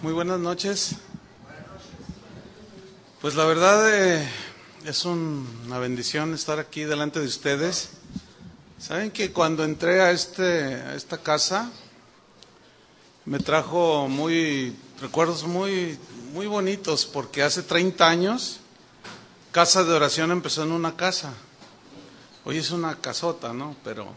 Muy buenas noches. Pues la verdad es una bendición estar aquí delante de ustedes. Saben que cuando entré a esta casa me trajo recuerdos muy bonitos, porque hace 30 años Casa de Oración empezó en una casa. Hoy es una casota, ¿no? Pero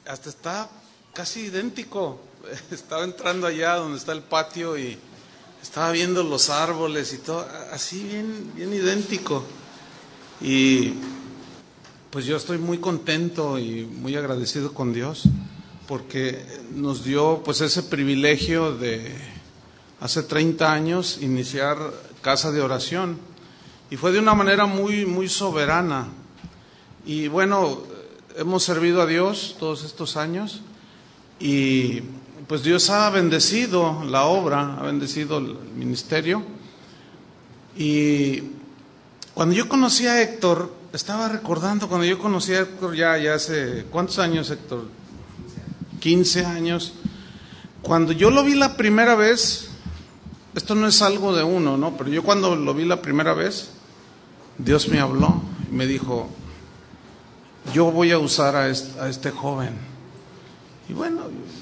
hasta está casi idéntico. Estaba entrando allá donde está el patio y estaba viendo los árboles y todo, así bien idéntico. Y pues yo estoy muy contento y muy agradecido con Dios, porque nos dio pues ese privilegio de hace 30 años iniciar Casa de Oración, y fue de una manera muy soberana. Y bueno, hemos servido a Dios todos estos años, y pues Dios ha bendecido la obra, ha bendecido el ministerio. Y cuando yo conocí a Héctor, estaba recordando cuando yo conocí a Héctor ya hace, ¿cuántos años, Héctor? 15 años. Cuando yo lo vi la primera vez, esto no es algo de uno, ¿no? Pero yo cuando lo vi la primera vez, Dios me habló y me dijo: yo voy a usar a este joven. Y bueno,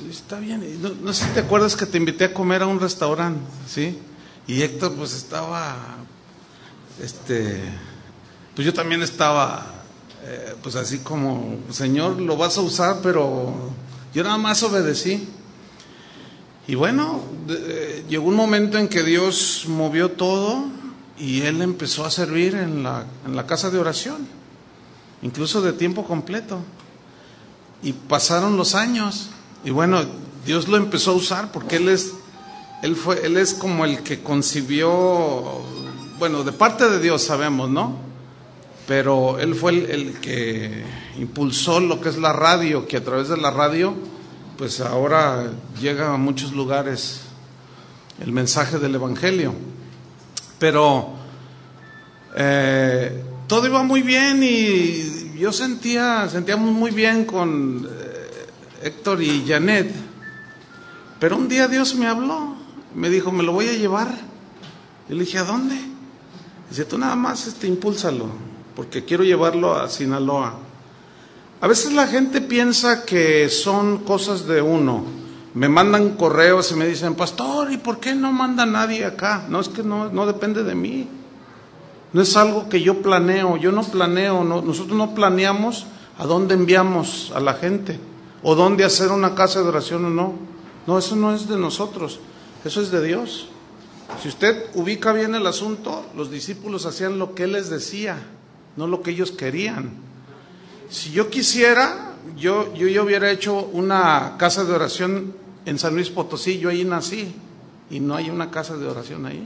está bien. No sé si te acuerdas que te invité a comer a un restaurante, ¿sí? Y Héctor pues estaba, pues yo también estaba, pues así como: Señor, lo vas a usar, pero yo nada más obedecí. Y bueno, llegó un momento en que Dios movió todo y él empezó a servir en la casa de oración, incluso de tiempo completo. Y pasaron los años y bueno, Dios lo empezó a usar, porque él es como el que concibió, bueno, de parte de Dios sabemos, ¿no? Pero él fue el que impulsó lo que es la radio, que a través de la radio pues ahora llega a muchos lugares el mensaje del Evangelio. Pero todo iba muy bien y yo sentíamos muy bien con Héctor y Janet. Pero un día Dios me habló, me dijo: me lo voy a llevar. Yo le dije: ¿a dónde? Dice: tú nada más impúlsalo, porque quiero llevarlo a Sinaloa. A veces la gente piensa que son cosas de uno. Me mandan correos y me dicen: pastor, ¿y por qué no manda nadie acá? No, es que no depende de mí. No es algo que yo planeo. Yo no planeo, nosotros no planeamos a dónde enviamos a la gente, o dónde hacer una casa de oración o no. No, eso no es de nosotros, eso es de Dios. Si usted ubica bien el asunto, los discípulos hacían lo que Él les decía, no lo que ellos querían. Si yo quisiera, yo hubiera hecho una casa de oración en San Luis Potosí. Yo ahí nací y no hay una casa de oración ahí.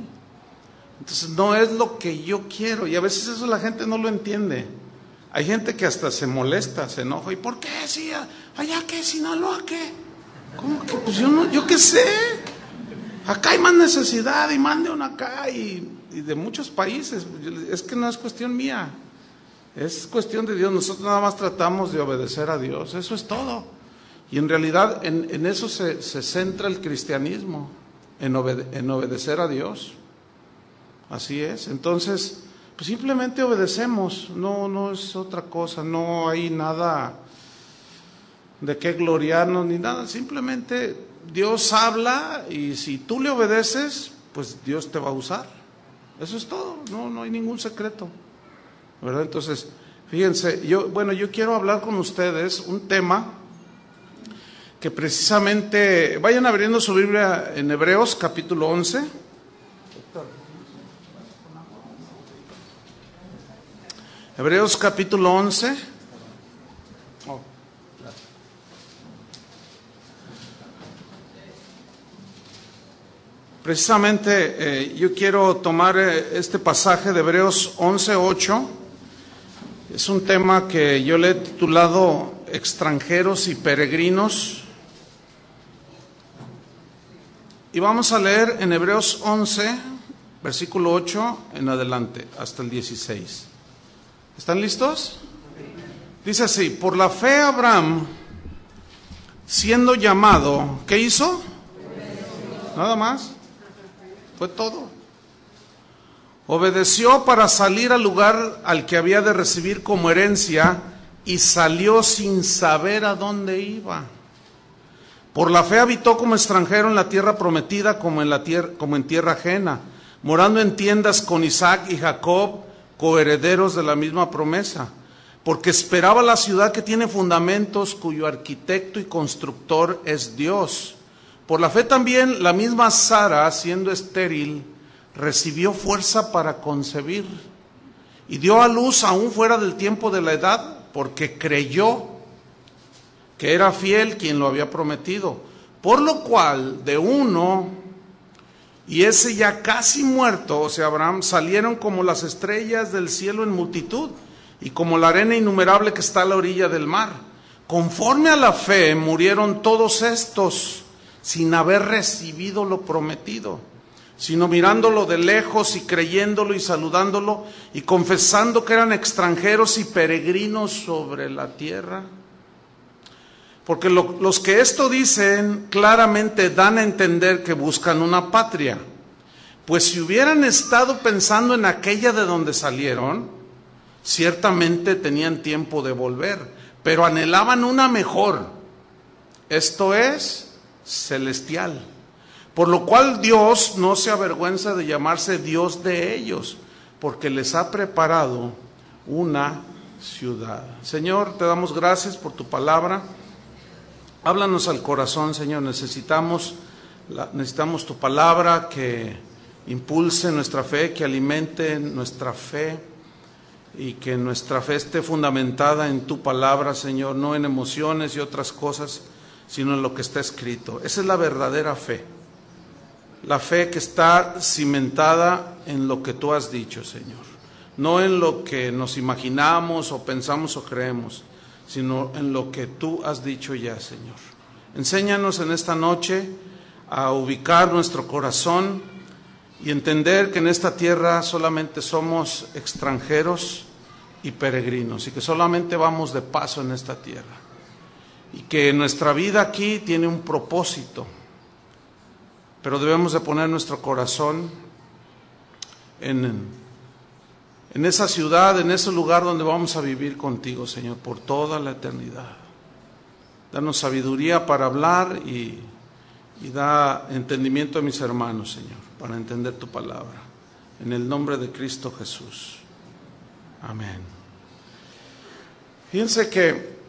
Entonces no es lo que yo quiero, y a veces eso la gente no lo entiende. Hay gente que hasta se molesta, se enoja: ¿y por qué? Si allá qué, Sinaloa qué. ¿Cómo que? Pues yo qué sé. Acá hay más necesidad y mande una acá, y de muchos países. Es que no es cuestión mía, es cuestión de Dios. Nosotros nada más tratamos de obedecer a Dios, eso es todo. Y en realidad en eso se centra el cristianismo, en obedecer a Dios. Así es. Entonces, pues simplemente obedecemos, no es otra cosa, no hay nada de qué gloriarnos ni nada. Simplemente Dios habla, y si tú le obedeces, pues Dios te va a usar. Eso es todo, no hay ningún secreto, ¿verdad? Entonces, fíjense, yo quiero hablar con ustedes un tema que precisamente, vayan abriendo su Biblia en Hebreos capítulo 11. Hebreos capítulo 11. Precisamente yo quiero tomar este pasaje de Hebreos 11:8. Es un tema que yo le he titulado extranjeros y peregrinos. Y vamos a leer en Hebreos 11, versículo 8 en adelante, hasta el 16. ¿Están listos? Dice así: por la fe Abraham, siendo llamado, ¿qué hizo? Nada más. Fue todo. Obedeció para salir al lugar al que había de recibir como herencia y salió sin saber a dónde iba. Por la fe habitó como extranjero en la tierra prometida como en tierra ajena, morando en tiendas con Isaac y Jacob, coherederos de la misma promesa, porque esperaba la ciudad que tiene fundamentos, cuyo arquitecto y constructor es Dios. Por la fe también la misma Sara, siendo estéril, recibió fuerza para concebir y dio a luz aún fuera del tiempo de la edad, porque creyó que era fiel quien lo había prometido, por lo cual de uno, y ese ya casi muerto, o sea, Abraham, salieron como las estrellas del cielo en multitud, y como la arena innumerable que está a la orilla del mar. Conforme a la fe murieron todos estos, sin haber recibido lo prometido, sino mirándolo de lejos y creyéndolo y saludándolo, y confesando que eran extranjeros y peregrinos sobre la tierra. Porque los que esto dicen claramente dan a entender que buscan una patria, pues si hubieran estado pensando en aquella de donde salieron, ciertamente tenían tiempo de volver, pero anhelaban una mejor, esto es, celestial. Por lo cual Dios no se avergüenza de llamarse Dios de ellos, porque les ha preparado una ciudad. Señor, te damos gracias por tu palabra. Háblanos al corazón, Señor. Necesitamos tu palabra que impulse nuestra fe, que alimente nuestra fe, y que nuestra fe esté fundamentada en tu palabra, Señor, no en emociones y otras cosas, sino en lo que está escrito. Esa es la verdadera fe. La fe que está cimentada en lo que tú has dicho, Señor. No en lo que nos imaginamos o pensamos o creemos, sino en lo que tú has dicho ya, Señor. Enséñanos en esta noche a ubicar nuestro corazón y entender que en esta tierra solamente somos extranjeros y peregrinos, y que solamente vamos de paso en esta tierra, y que nuestra vida aquí tiene un propósito, pero debemos de poner nuestro corazón en esa ciudad, en ese lugar donde vamos a vivir contigo, Señor, por toda la eternidad. Danos sabiduría para hablar y da entendimiento a mis hermanos, Señor, para entender tu palabra. En el nombre de Cristo Jesús. Amén. Fíjense que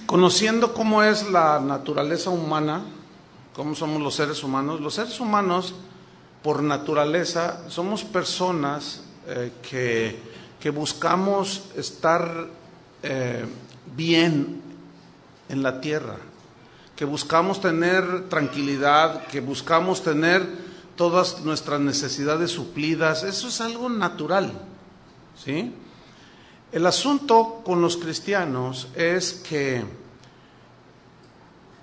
conociendo cómo es la naturaleza humana, cómo somos los seres humanos por naturaleza somos personas que buscamos estar bien en la tierra, que buscamos tener tranquilidad, que buscamos tener todas nuestras necesidades suplidas. Eso es algo natural, ¿sí? El asunto con los cristianos es que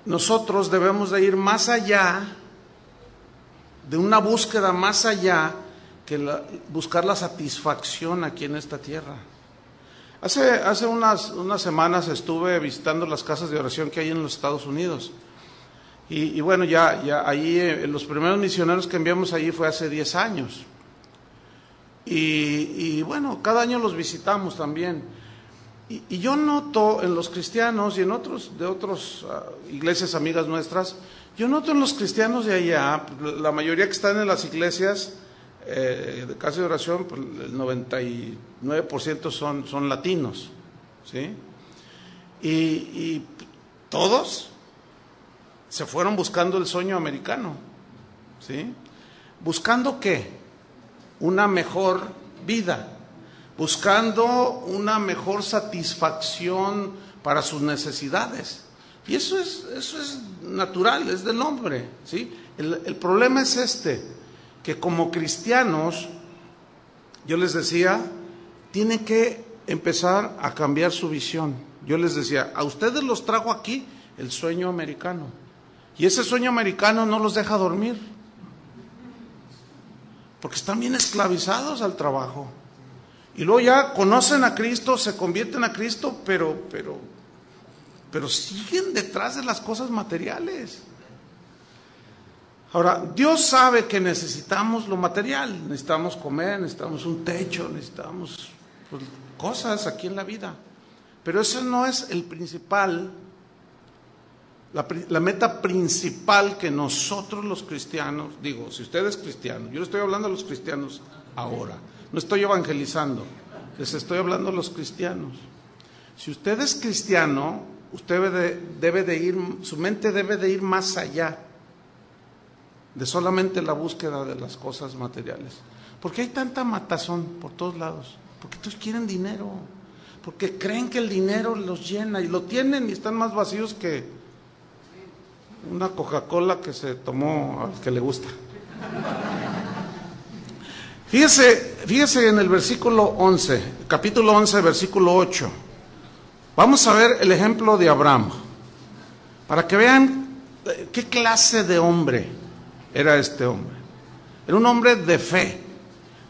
nosotros debemos de ir más allá, de una búsqueda más allá, que buscar la satisfacción aquí en esta tierra. Hace unas semanas estuve visitando las casas de oración que hay en los Estados Unidos. Y bueno, ya ahí los primeros misioneros que enviamos allí fue hace 10 años. Y bueno, cada año los visitamos también. Y yo noto en los cristianos y en otras iglesias amigas nuestras, yo noto en los cristianos de allá, la mayoría que están en las iglesias de casa de oración, pues el 99% son latinos, ¿sí? Y todos se fueron buscando el sueño americano, ¿sí? ¿Buscando qué? Una mejor vida, buscando una mejor satisfacción para sus necesidades. Y eso es natural, es del hombre, ¿sí? El problema es que como cristianos, yo les decía, tienen que empezar a cambiar su visión. Yo les decía, a ustedes los trajo aquí el sueño americano, y ese sueño americano no los deja dormir, porque están bien esclavizados al trabajo. Y luego ya conocen a Cristo, se convierten a Cristo, pero siguen detrás de las cosas materiales. Ahora, Dios sabe que necesitamos lo material, necesitamos comer, necesitamos un techo, necesitamos pues, cosas aquí en la vida. Pero eso no es el principal, la meta principal que nosotros los cristianos, digo, si usted es cristiano, yo le estoy hablando a los cristianos ahora, no estoy evangelizando, les estoy hablando a los cristianos. Si usted es cristiano, usted debe de ir, su mente debe de ir más allá de solamente la búsqueda de las cosas materiales. Porque hay tanta matazón por todos lados, porque todos quieren dinero, porque creen que el dinero los llena y lo tienen y están más vacíos que una Coca-Cola que se tomó al que le gusta. Fíjese en el versículo 11, capítulo 11, versículo 8. Vamos a ver el ejemplo de Abraham, para que vean qué clase de hombre era este hombre. Era un hombre de fe.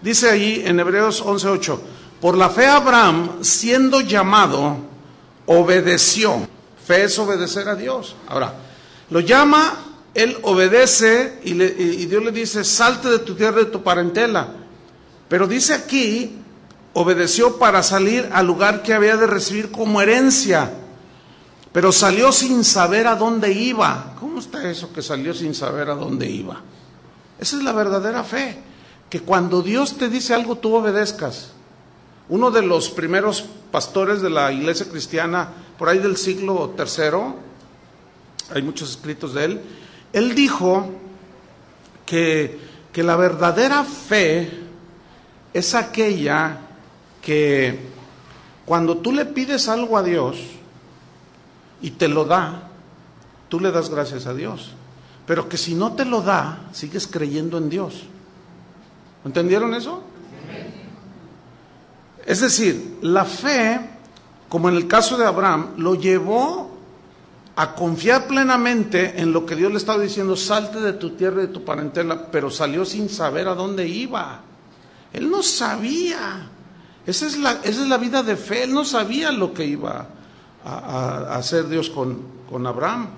Dice ahí en Hebreos 11:8, por la fe Abraham, siendo llamado, obedeció. Fe es obedecer a Dios. Ahora, lo llama, él obedece y Dios le dice, salte de tu tierra, de tu parentela. Pero dice aquí, obedeció para salir al lugar que había de recibir como herencia. Pero salió sin saber a dónde iba. ¿Cómo está eso que salió sin saber a dónde iba? Esa es la verdadera fe. Que cuando Dios te dice algo, tú obedezcas. Uno de los primeros pastores de la iglesia cristiana, por ahí del siglo III, hay muchos escritos de él, él dijo que la verdadera fe es aquella que cuando tú le pides algo a Dios y te lo da, tú le das gracias a Dios. Pero que si no te lo da, sigues creyendo en Dios. ¿Entendieron eso? Es decir, la fe, como en el caso de Abraham, lo llevó a confiar plenamente en lo que Dios le estaba diciendo, salte de tu tierra y de tu parentela, pero salió sin saber a dónde iba. Él no sabía. Esa es la vida de fe. Él no sabía lo que iba a hacer Dios con Abraham.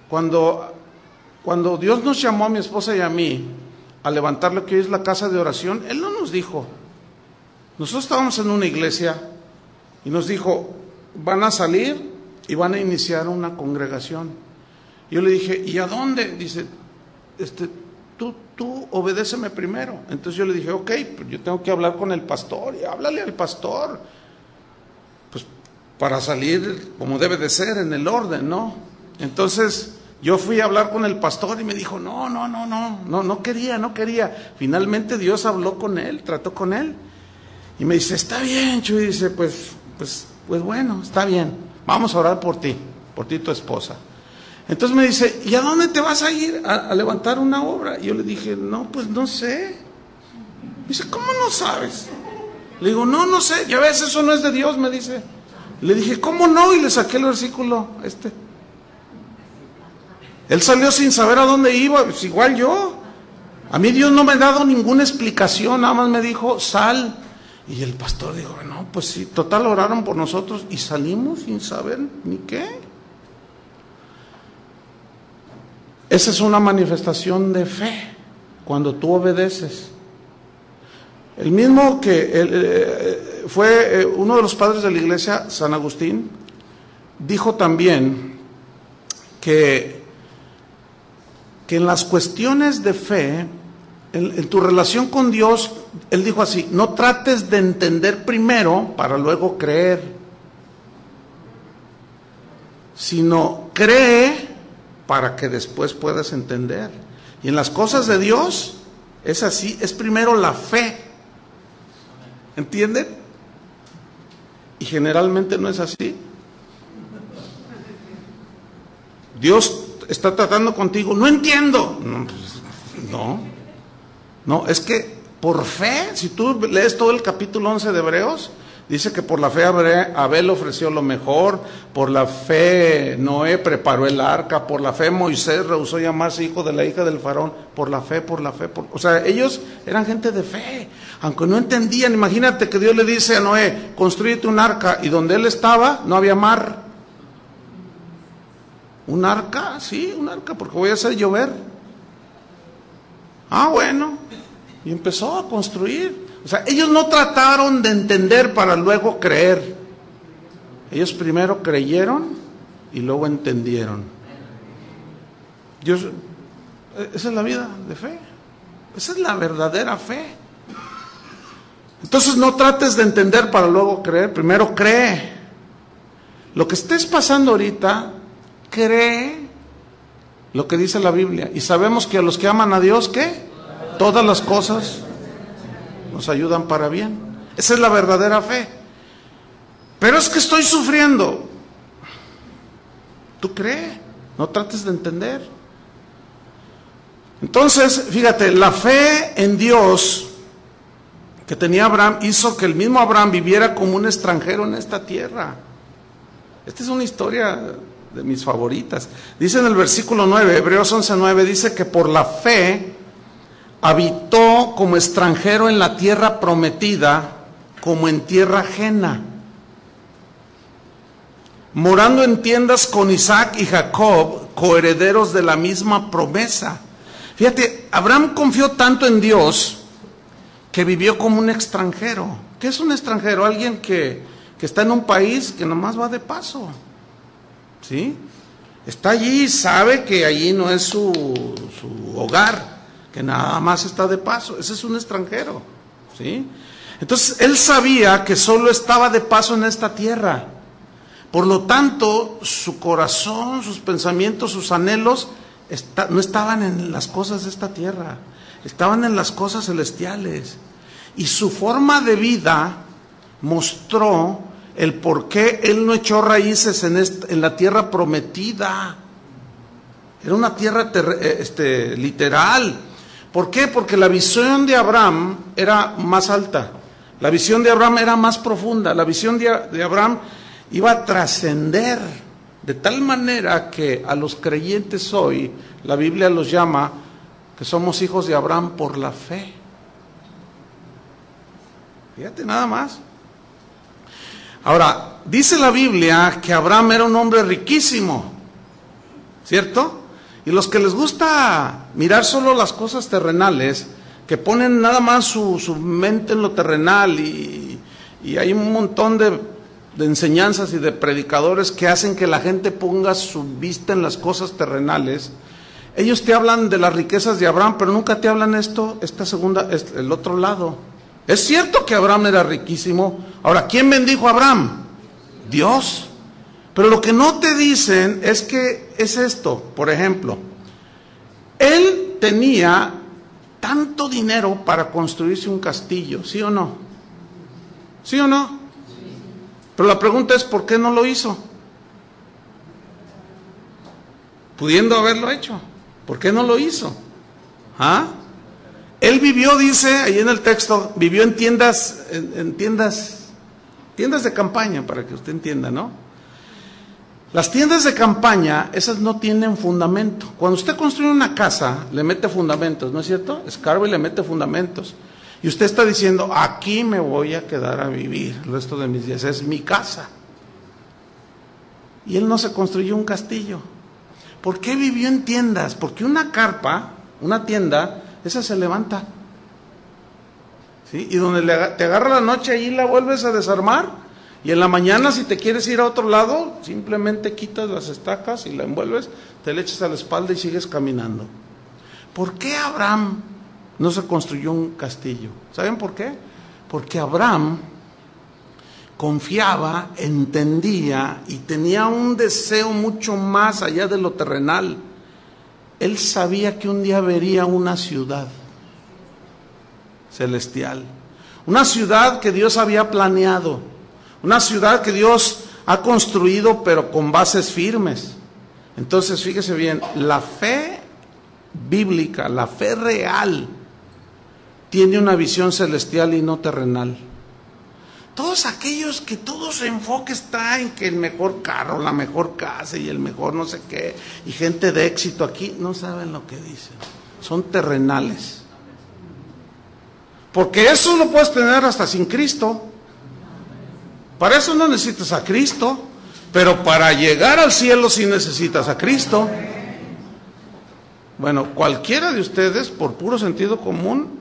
Cuando Dios nos llamó a mi esposa y a mí a levantar lo que hoy es la casa de oración, Él no nos dijo. Nosotros estábamos en una iglesia y nos dijo, van a salir y van a iniciar una congregación. Yo le dije, ¿y a dónde? Dice, tú obedéceme primero. Entonces yo le dije, ok, pues yo tengo que hablar con el pastor, y háblale al pastor, pues para salir como debe de ser, en el orden, ¿no? Entonces yo fui a hablar con el pastor y me dijo, no quería. Finalmente Dios habló con él, trató con él, y me dice, está bien, Chuy, dice, pues bueno, está bien, vamos a orar por ti tu esposa. Entonces me dice, ¿y a dónde te vas a ir a levantar una obra? Y yo le dije, no, pues no sé. Me dice, ¿cómo no sabes? Le digo, no sé, ya ves, eso no es de Dios, me dice. Le dije, ¿cómo no? Y le saqué el versículo Él salió sin saber a dónde iba, pues igual yo. A mí Dios no me ha dado ninguna explicación, nada más me dijo, sal. Y el pastor dijo, no, pues sí, total oraron por nosotros y salimos sin saber ni qué. Esa es una manifestación de fe, cuando tú obedeces. El mismo que fue uno de los padres de la iglesia, San Agustín, dijo también que en las cuestiones de fe, en tu relación con Dios, él dijo así, no trates de entender primero para luego creer, sino cree para que después puedas entender. Y en las cosas de Dios es así, es primero la fe. ¿Entienden? Y generalmente no es así. Dios está tratando contigo, no entiendo. No, es que por fe, si tú lees todo el capítulo 11 de Hebreos, dice que por la fe Abel ofreció lo mejor, por la fe Noé preparó el arca, por la fe Moisés rehusó llamarse hijo de la hija del faraón, por la fe. O sea, ellos eran gente de fe, aunque no entendían. Imagínate que Dios le dice a Noé, construyete un arca, y donde él estaba no había mar. ¿Un arca? Sí, un arca, porque voy a hacer llover. Ah, bueno. Y empezó a construir. O sea, ellos no trataron de entender para luego creer. Ellos primero creyeron y luego entendieron. Dios, esa es la vida de fe. Esa es la verdadera fe. Entonces no trates de entender para luego creer. Primero cree. Lo que estés pasando ahorita, cree lo que dice la Biblia. Y sabemos que a los que aman a Dios, ¿qué? Todas las cosas nos ayudan para bien. Esa es la verdadera fe. Pero es que estoy sufriendo. Tú cree, no trates de entender. Entonces, fíjate, la fe en Dios que tenía Abraham hizo que el mismo Abraham viviera como un extranjero en esta tierra. Esta es una historia de mis favoritas. Dice en el versículo 9, Hebreos 11:9, dice que por la fe habitó como extranjero en la tierra prometida, como en tierra ajena, morando en tiendas con Isaac y Jacob, coherederos de la misma promesa. Fíjate, Abraham confió tanto en Dios que vivió como un extranjero. ¿Qué es un extranjero? Alguien que está en un país que nomás va de paso, ¿sí? Está allí, sabe que allí no es su hogar, que nada más está de paso. Ese es un extranjero, ¿sí? Entonces, él sabía que solo estaba de paso en esta tierra. Por lo tanto, su corazón, sus pensamientos, sus anhelos no estaban en las cosas de esta tierra, estaban en las cosas celestiales. Y su forma de vida mostró el por qué él no echó raíces en la tierra prometida. Era una tierra literal. ¿Por qué? Porque la visión de Abraham era más alta, la visión de Abraham era más profunda, la visión de Abraham iba a trascender, de tal manera que a los creyentes hoy, la Biblia los llama que somos hijos de Abraham por la fe. Fíjate nada más. Ahora, dice la Biblia que Abraham era un hombre riquísimo, ¿cierto? Y los que les gusta mirar solo las cosas terrenales, que ponen nada más su mente en lo terrenal, y hay un montón de enseñanzas y de predicadores que hacen que la gente ponga su vista en las cosas terrenales. Ellos te hablan de las riquezas de Abraham, pero nunca te hablan el otro lado. Es cierto que Abraham era riquísimo. Ahora, ¿quién bendijo a Abraham? Dios. Pero lo que no te dicen es que es esto. Por ejemplo, él tenía tanto dinero para construirse un castillo, ¿sí o no? ¿Sí o no? Pero la pregunta es, ¿por qué no lo hizo? Pudiendo haberlo hecho, ¿por qué no lo hizo? ¿Ah? Él vivió, dice ahí en el texto, vivió en tiendas de campaña, para que usted entienda, ¿no? Las tiendas de campaña, esas no tienen fundamento. Cuando usted construye una casa, le mete fundamentos, ¿no es cierto? Escarba y le mete fundamentos. Y usted está diciendo, aquí me voy a quedar a vivir el resto de mis días, es mi casa. Y él no se construyó un castillo. ¿Por qué vivió en tiendas? Porque una carpa, una tienda, esa se levanta, ¿sí? Y donde te agarra la noche, allí la vuelves a desarmar. Y en la mañana, si te quieres ir a otro lado, simplemente quitas las estacas y la envuelves, te le echas a la espalda y sigues caminando. ¿Por qué Abraham no se construyó un castillo? ¿Saben por qué? Porque Abraham confiaba, entendía y tenía un deseo mucho más allá de lo terrenal. Él sabía que un día vería una ciudad celestial, una ciudad que Dios había planeado, una ciudad que Dios ha construido, pero con bases firmes. Entonces, fíjese bien, la fe bíblica, la fe real, tiene una visión celestial y no terrenal. Todos aquellos que todo su enfoque está en que el mejor carro, la mejor casa y el mejor no sé qué, y gente de éxito aquí, no saben lo que dicen. Son terrenales. Porque eso lo puedes tener hasta sin Cristo. Para eso no necesitas a Cristo, pero para llegar al cielo sí necesitas a Cristo. Bueno, cualquiera de ustedes, por puro sentido común,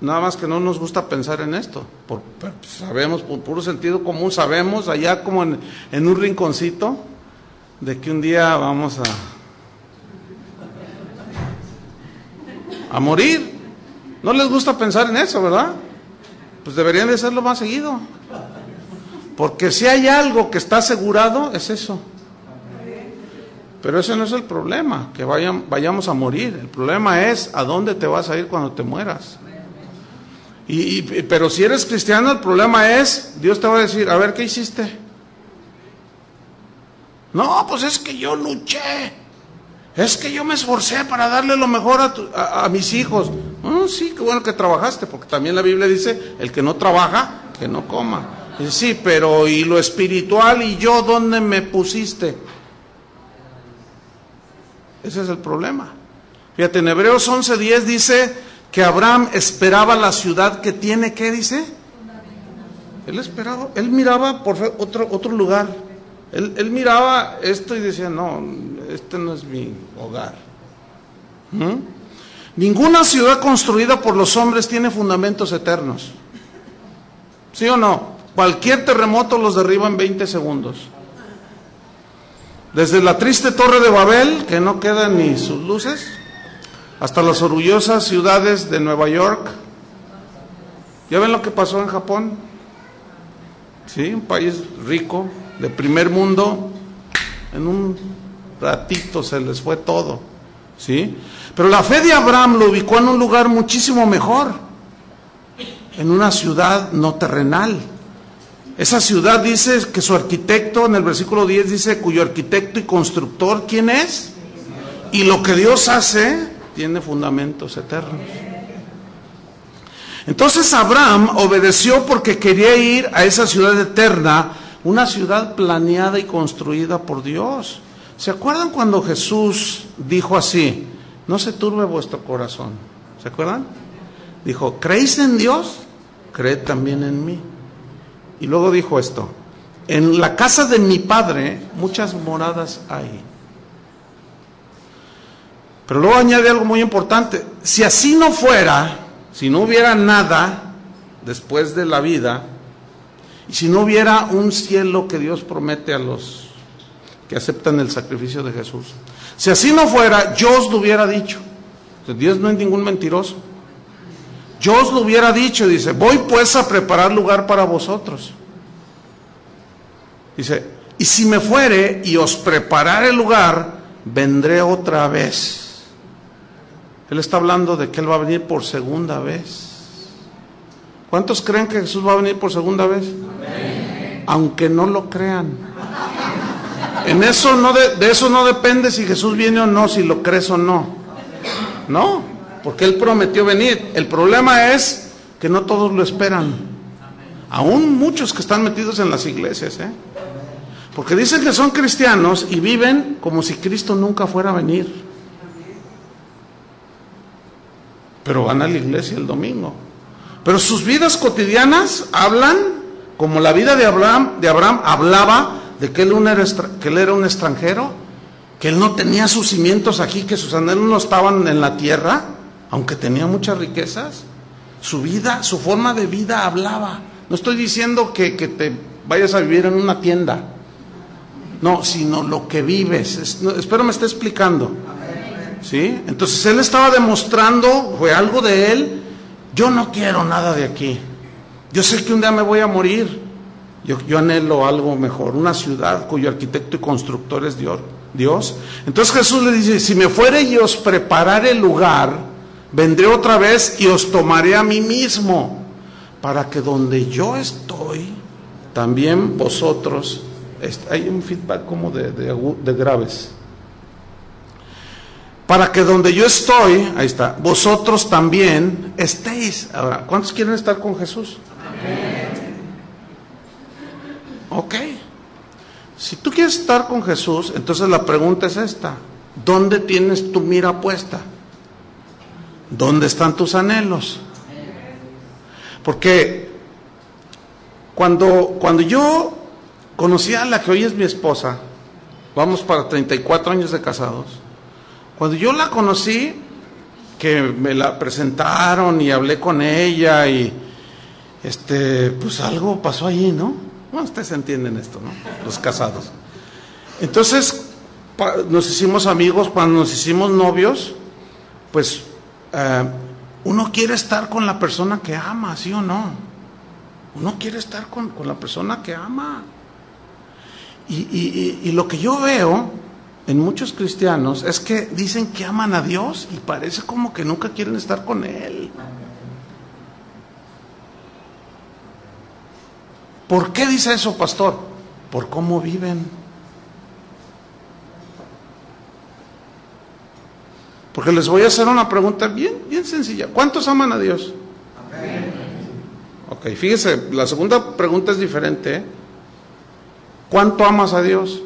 nada más que no nos gusta pensar en esto, sabemos, por puro sentido común, sabemos allá como en un rinconcito, de que un día vamos a morir. No les gusta pensar en eso, ¿verdad? Pues deberían de hacerlo más seguido. Porque si hay algo que está asegurado, es eso. Pero ese no es el problema, que vayamos a morir. El problema es a dónde te vas a ir cuando te mueras. Pero si eres cristiano, el problema es, Dios te va a decir, a ver, ¿qué hiciste? No, pues es que yo luché. Es que yo me esforcé para darle lo mejor a mis hijos. Sí, qué bueno que trabajaste, porque también la Biblia dice, el que no trabaja, que no coma. Dice, sí, pero ¿y lo espiritual y yo dónde me pusiste? Ese es el problema. Fíjate, en Hebreos 11:10 dice que Abraham esperaba la ciudad que tiene, ¿qué dice? Él esperaba, él miraba por otro lugar. Él miraba esto y decía, no, este no es mi hogar. Ninguna ciudad construida por los hombres tiene fundamentos eternos. ¿Sí o no? Cualquier terremoto los derriba en 20 segundos. Desde la triste torre de Babel, que no quedan ni sus luces, hasta las orgullosas ciudades de Nueva York. ¿Ya ven lo que pasó en Japón? Sí, un país rico, de primer mundo, en un ratito se les fue todo, ¿sí? Pero la fe de Abraham lo ubicó en un lugar muchísimo mejor, en una ciudad no terrenal. Esa ciudad dice que su arquitecto, en el versículo 10 dice, cuyo arquitecto y constructor, ¿quién es? Y lo que Dios hace tiene fundamentos eternos. Entonces Abraham obedeció porque quería ir a esa ciudad eterna, una ciudad planeada y construida por Dios. ¿Se acuerdan cuando Jesús dijo así? No se turbe vuestro corazón. ¿Se acuerdan? Dijo, ¿creéis en Dios? Creed también en mí. Y luego dijo esto, en la casa de mi Padre muchas moradas hay. Pero luego añade algo muy importante, si así no fuera, si no hubiera nada después de la vida, y si no hubiera un cielo que Dios promete a los que aceptan el sacrificio de Jesús, si así no fuera, yo os lo hubiera dicho. Dios no es ningún mentiroso. Yo os lo hubiera dicho, dice, voy pues a preparar lugar para vosotros. Dice, y si me fuere y os preparare el lugar, vendré otra vez. Él está hablando de que Él va a venir por segunda vez. ¿Cuántos creen que Jesús va a venir por segunda vez? Amén. Aunque no lo crean. En eso no de eso no depende si Jesús viene o no, si lo crees o no. No, porque Él prometió venir. El problema es que no todos lo esperan. Aún muchos que están metidos en las iglesias, porque dicen que son cristianos y viven como si Cristo nunca fuera a venir. Pero van a la iglesia el domingo. Pero sus vidas cotidianas hablan como la vida de Abraham hablaba de que él era un extranjero, que él no tenía sus cimientos aquí, que sus anhelos no estaban en la tierra, aunque tenía muchas riquezas. Su vida, su forma de vida hablaba. No estoy diciendo que te vayas a vivir en una tienda, no, sino lo que vives. Espero me esté explicando. ¿Sí? Entonces él estaba demostrando, fue algo de él, yo no quiero nada de aquí. Yo sé que un día me voy a morir. Yo anhelo algo mejor, una ciudad cuyo arquitecto y constructor es Dios. Entonces Jesús le dice, si me fuere y os preparare el lugar, vendré otra vez y os tomaré a mí mismo, para que donde yo estoy, también vosotros, hay un feedback como de graves, para que donde yo estoy, ahí está, vosotros también estéis. Ahora, ¿cuántos quieren estar con Jesús? Amén. Ok. Si tú quieres estar con Jesús, entonces la pregunta es esta: ¿dónde tienes tu mira puesta? ¿Dónde están tus anhelos? Porque cuando yo conocí a la que hoy es mi esposa, vamos para 34 años de casados, Cuando yo la conocí, que me la presentaron y hablé con ella y pues algo pasó allí, ¿no? Bueno, ustedes entienden esto, ¿no? Los casados. Entonces, nos hicimos amigos. Cuando nos hicimos novios, pues uno quiere estar con la persona que ama, ¿sí o no? Uno quiere estar con la persona que ama. Y lo que yo veo en muchos cristianos es que dicen que aman a Dios y parece como que nunca quieren estar con Él. ¿Por qué dice eso, pastor? Por cómo viven. Porque les voy a hacer una pregunta bien sencilla. ¿Cuántos aman a Dios? Amén. Ok, fíjese, la segunda pregunta es diferente, ¿eh? ¿Cuánto amas a Dios?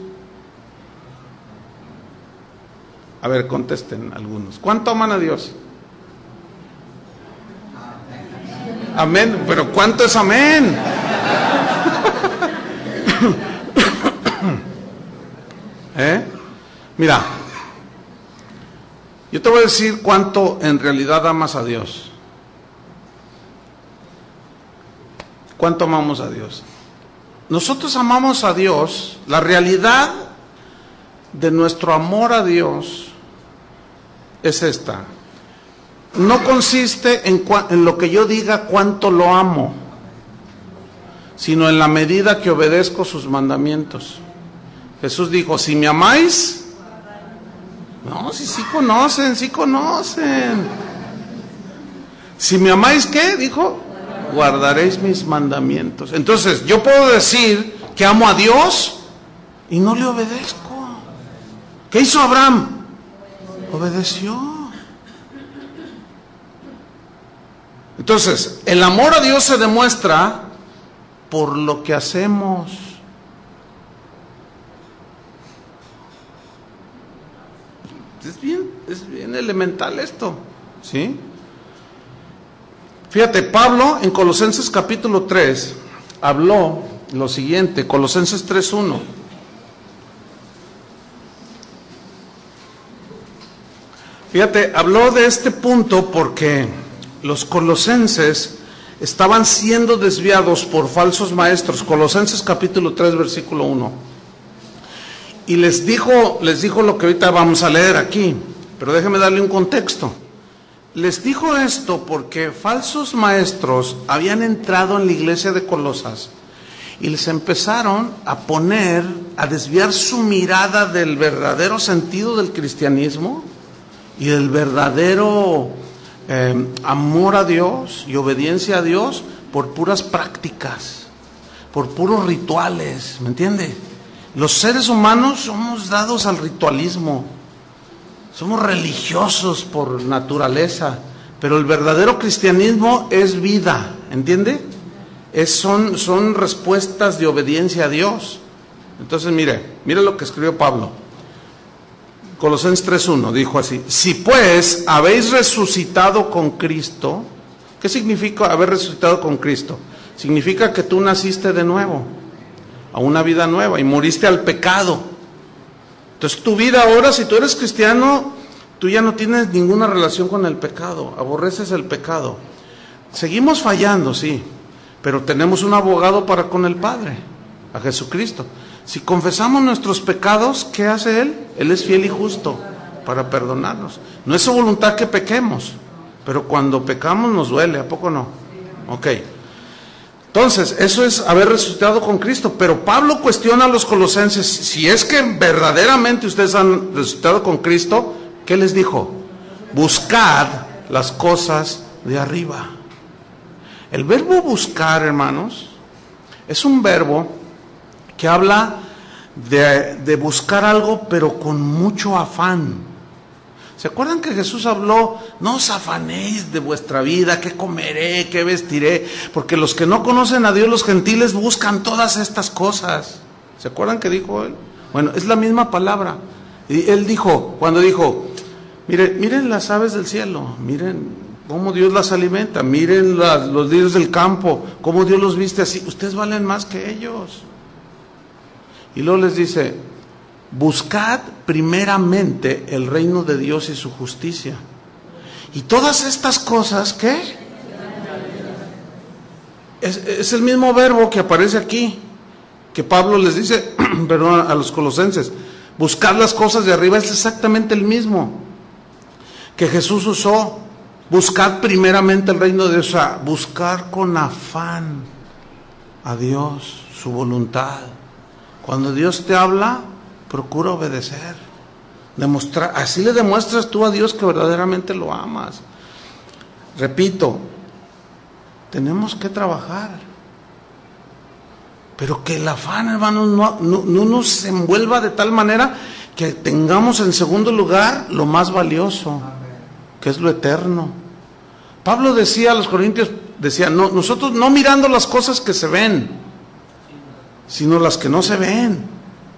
A ver, contesten algunos. ¿Cuánto aman a Dios? Amén. Pero ¿cuánto es amén? Mira, yo te voy a decir cuánto en realidad amas a Dios. ¿Cuánto amamos a Dios? Nosotros amamos a Dios. La realidad de nuestro amor a Dios es esta. No consiste en lo que yo diga cuánto lo amo, sino en la medida que obedezco sus mandamientos. Jesús dijo, si me amáis, no, si sí conocen. Si me amáis, ¿qué? Dijo, guardaréis mis mandamientos. Entonces, yo puedo decir que amo a Dios y no le obedezco. ¿Qué hizo Abraham? Obedeció. Entonces, el amor a Dios se demuestra por lo que hacemos. Es bien elemental esto, ¿sí? Fíjate, Pablo en Colosenses capítulo 3 habló lo siguiente, Colosenses 3:1. Fíjate, habló de este punto porque los colosenses estaban siendo desviados por falsos maestros. Colosenses capítulo 3, versículo 1. Y les dijo lo que ahorita vamos a leer aquí, pero déjeme darle un contexto. Les dijo esto porque falsos maestros habían entrado en la iglesia de Colosas y les empezaron a desviar su mirada del verdadero sentido del cristianismo y del verdadero amor a Dios y obediencia a Dios por puras prácticas, por puros rituales, ¿me entiende? Los seres humanos somos dados al ritualismo, somos religiosos por naturaleza, pero el verdadero cristianismo es vida, ¿entiende? Son respuestas de obediencia a Dios. Entonces mire lo que escribió Pablo. Colosenses 3:1 dijo así: si pues habéis resucitado con Cristo. ¿Qué significa haber resucitado con Cristo? Significa que tú naciste de nuevo, a una vida nueva, y moriste al pecado. Entonces tu vida ahora, si tú eres cristiano, tú ya no tienes ninguna relación con el pecado, aborreces el pecado. Seguimos fallando, sí, pero tenemos un abogado para con el Padre, a Jesucristo. Si confesamos nuestros pecados, ¿qué hace Él? Él es fiel y justo para perdonarnos. No es su voluntad que pequemos, pero cuando pecamos nos duele, ¿a poco no? Ok. Entonces, eso es haber resucitado con Cristo. Pero Pablo cuestiona a los colosenses, si es que verdaderamente ustedes han resucitado con Cristo, ¿qué les dijo? Buscad las cosas de arriba. El verbo buscar, hermanos, es un verbo que habla de buscar algo, pero con mucho afán. ¿Se acuerdan que Jesús habló? No os afanéis de vuestra vida, qué comeré, qué vestiré, porque los que no conocen a Dios, los gentiles, buscan todas estas cosas. ¿Se acuerdan que dijo Él? Bueno, es la misma palabra. Y Él dijo, cuando dijo, miren las aves del cielo, miren cómo Dios las alimenta, miren los lirios del campo, cómo Dios los viste así, ustedes valen más que ellos. Y luego les dice, buscad primeramente el reino de Dios y su justicia. Y todas estas cosas, ¿qué? Es el mismo verbo que aparece aquí, que Pablo les dice, perdón, a los colosenses. Buscar las cosas de arriba es exactamente el mismo que Jesús usó. Buscad primeramente el reino de Dios, o sea, buscar con afán a Dios, su voluntad. Cuando Dios te habla, procura obedecer. Así le demuestras tú a Dios que verdaderamente lo amas. Repito, tenemos que trabajar, pero que el afán, hermanos, no nos envuelva de tal manera que tengamos en segundo lugar lo más valioso, que es lo eterno. Pablo decía a los corintios, nosotros no mirando las cosas que se ven, sino las que no se ven.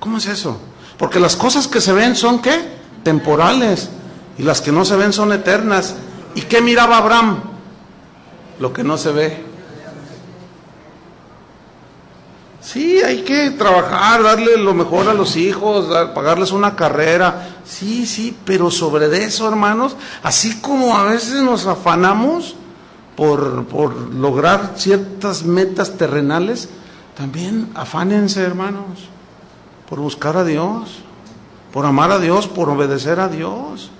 ¿Cómo es eso? Porque las cosas que se ven son, ¿qué? Temporales, y las que no se ven son eternas. ¿Y qué miraba Abraham? Lo que no se ve. Sí, hay que trabajar, darle lo mejor a los hijos, pagarles una carrera, sí, pero sobre de eso, hermanos, así como a veces nos afanamos por lograr ciertas metas terrenales, también afánense, hermanos, por buscar a Dios, por amar a Dios, por obedecer a Dios.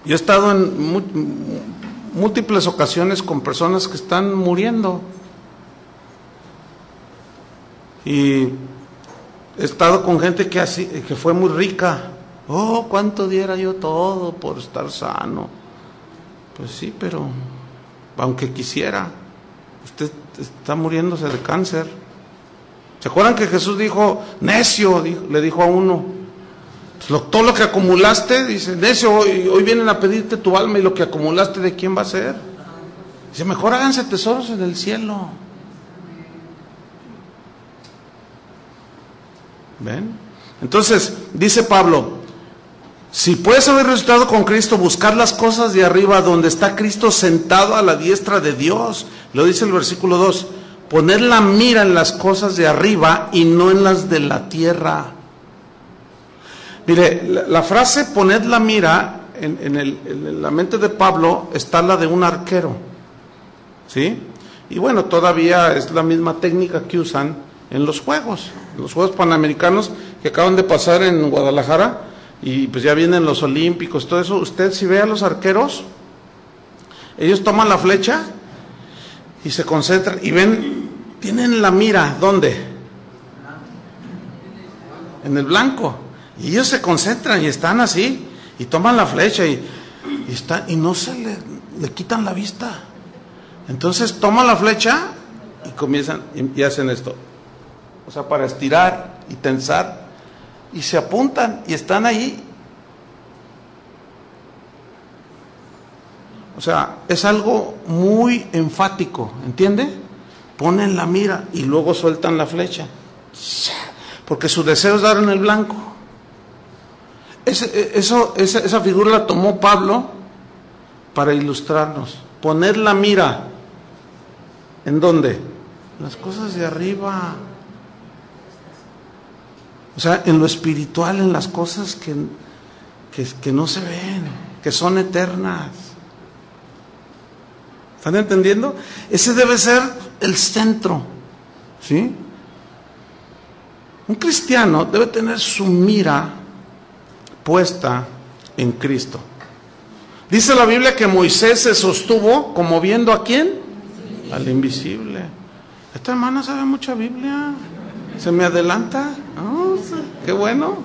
Yo he estado en múltiples ocasiones con personas que están muriendo. Y he estado con gente que fue muy rica. Oh, cuánto diera yo todo por estar sano. Pues sí, pero aunque quisiera, usted está muriéndose de cáncer. ¿Se acuerdan que Jesús dijo, necio, le dijo a uno, pues todo lo que acumulaste, dice, necio, hoy vienen a pedirte tu alma, y lo que acumulaste, ¿de quién va a ser? Dice, mejor háganse tesoros en el cielo. ¿Ven? Entonces, dice Pablo, si puedes haber resucitado con Cristo, buscar las cosas de arriba, donde está Cristo sentado a la diestra de Dios. Lo dice el versículo 2, poner la mira en las cosas de arriba y no en las de la tierra. Mire, la frase poned la mira, en la mente de Pablo está la de un arquero, ¿sí? Y bueno, todavía es la misma técnica que usan en los Juegos Panamericanos que acaban de pasar en Guadalajara, y pues ya vienen los Olímpicos, todo eso. Usted, si ve a los arqueros, ellos toman la flecha y se concentran y ven, tienen la mira, ¿dónde? En el blanco, y ellos se concentran y están así, y toman la flecha y no se le quitan la vista. Entonces toman la flecha y comienzan y hacen esto, o sea, para estirar y tensar, y se apuntan y están ahí. O sea, es algo muy enfático, ¿entiende? Ponen la mira y luego sueltan la flecha, porque su deseo es dar en el blanco. Esa figura la tomó Pablo para ilustrarnos. Poner la mira, ¿en dónde? Las cosas de arriba. O sea, en lo espiritual, en las cosas que no se ven, que son eternas. ¿Están entendiendo? Ese debe ser el centro, ¿sí? Un cristiano debe tener su mira puesta en Cristo. Dice la Biblia que Moisés se sostuvo como viendo ¿a quién? Al invisible. Esta hermana sabe mucha Biblia. ¿Se me adelanta? Oh, qué bueno,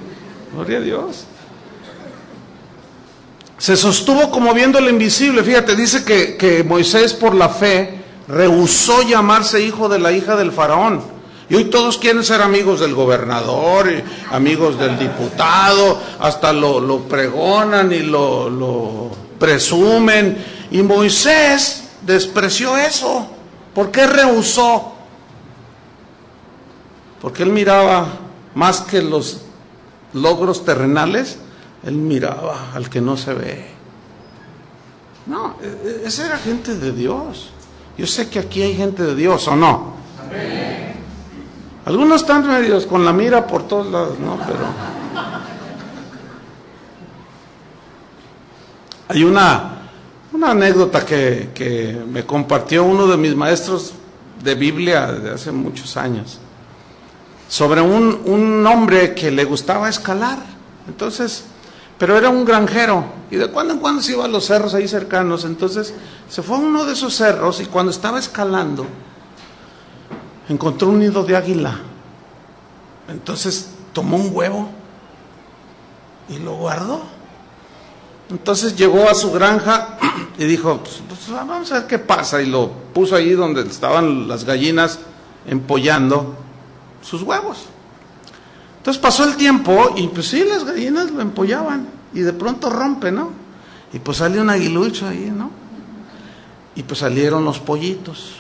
gloria a Dios. Se sostuvo como viendo el invisible. Fíjate, dice que Moisés por la fe rehusó llamarse hijo de la hija del faraón. Y hoy todos quieren ser amigos del gobernador, y amigos del diputado, hasta lo pregonan y lo presumen. Y Moisés despreció eso. ¿Por qué rehusó? Porque él miraba más que los logros terrenales, él miraba al que no se ve. No, esa era gente de Dios. Yo sé que aquí hay gente de Dios, ¿o no? Amén. Algunos están medios con la mira por todos lados, ¿no? Pero hay una anécdota que me compartió uno de mis maestros de Biblia de hace muchos años, sobre un hombre que le gustaba escalar. Entonces, pero era un granjero, y de cuando en cuando se iba a los cerros ahí cercanos. Entonces se fue a uno de esos cerros, y cuando estaba escalando encontró un nido de águila. Entonces tomó un huevo y lo guardó. Entonces llegó a su granja y dijo, pues vamos a ver qué pasa, y lo puso ahí donde estaban las gallinas empollando sus huevos. Entonces pasó el tiempo, y pues sí, las gallinas lo empollaban, y de pronto rompe, ¿no? Y pues salió un aguilucho ahí, ¿no? Y pues salieron los pollitos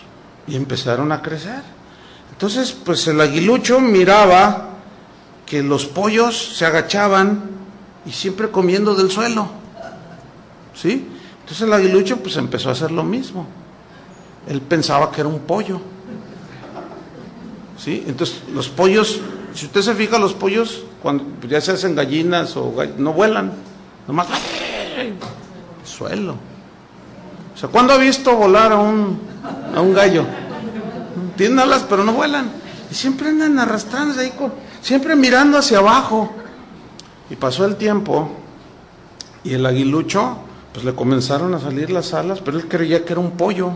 y empezaron a crecer. Entonces pues el aguilucho miraba que los pollos se agachaban y siempre comiendo del suelo, ¿sí? Entonces el aguilucho pues empezó a hacer lo mismo. Él pensaba que era un pollo, ¿sí? Entonces los pollos, si usted se fija, los pollos cuando ya se hacen gallinas o no vuelan, nomás suelo. O sea, ¿cuándo ha visto volar a un gallo? Tienen alas pero no vuelan, y siempre andan arrastrándose ahí, siempre mirando hacia abajo. Y pasó el tiempo, y el aguilucho pues le comenzaron a salir las alas, pero él creía que era un pollo.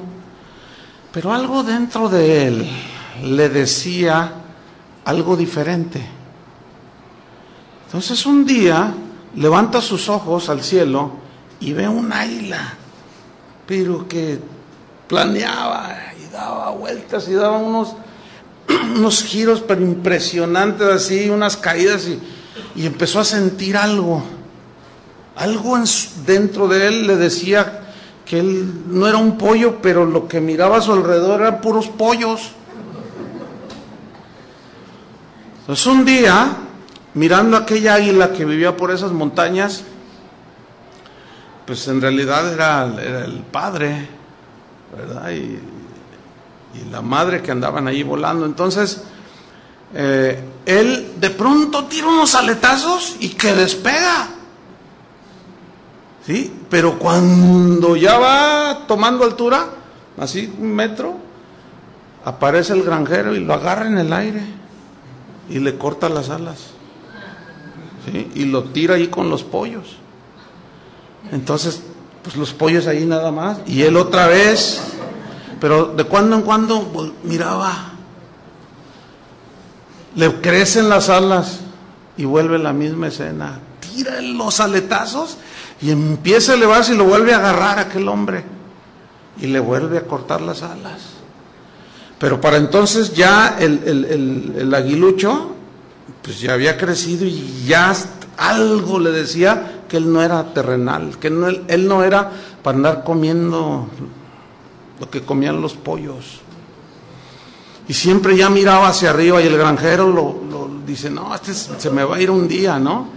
Pero algo dentro de él le decía algo diferente. Entonces un día levanta sus ojos al cielo y ve un águila, pero que planeaba y daba vueltas y daba unos giros pero impresionantes, así, unas caídas, y empezó a sentir algo dentro de él le decía que él no era un pollo, pero lo que miraba a su alrededor eran puros pollos. Entonces un día, mirando aquella águila que vivía por esas montañas, pues en realidad era el padre, ¿verdad? Y la madre que andaban ahí volando. Entonces él de pronto tira unos aletazos y que despega, ¿sí? Pero cuando ya va tomando altura, así 1 metro, aparece el granjero y lo agarra en el aire y le corta las alas, ¿sí? Y lo tira ahí con los pollos. Entonces pues los pollos ahí nada más, y él otra vez, pero de cuando en cuando miraba, le crecen las alas y vuelve la misma escena, tira los aletazos y empieza a elevarse y lo vuelve a agarrar a aquel hombre y le vuelve a cortar las alas. Pero para entonces ya el aguilucho pues ya había crecido, y ya algo le decía que él no era terrenal, que él no era para andar comiendo lo que comían los pollos. Y siempre ya miraba hacia arriba, y el granjero lo dice, no, se me va a ir un día, ¿no?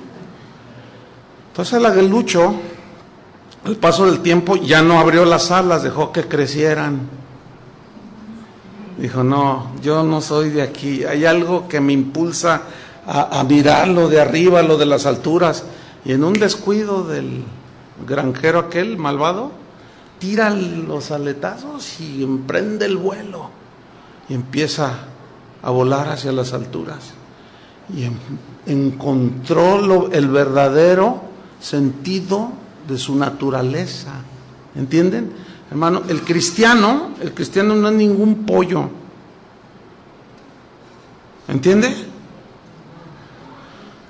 Entonces el aguilucho, al paso del tiempo, ya no abrió las alas, dejó que crecieran. Dijo, no, yo no soy de aquí, hay algo que me impulsa a mirar lo de arriba, lo de las alturas. Y en un descuido del granjero aquel malvado, tira los aletazos y emprende el vuelo y empieza a volar hacia las alturas, y encontró el verdadero sentido de su naturaleza. ¿Entienden, hermano? El cristiano no es ningún pollo, ¿entiende?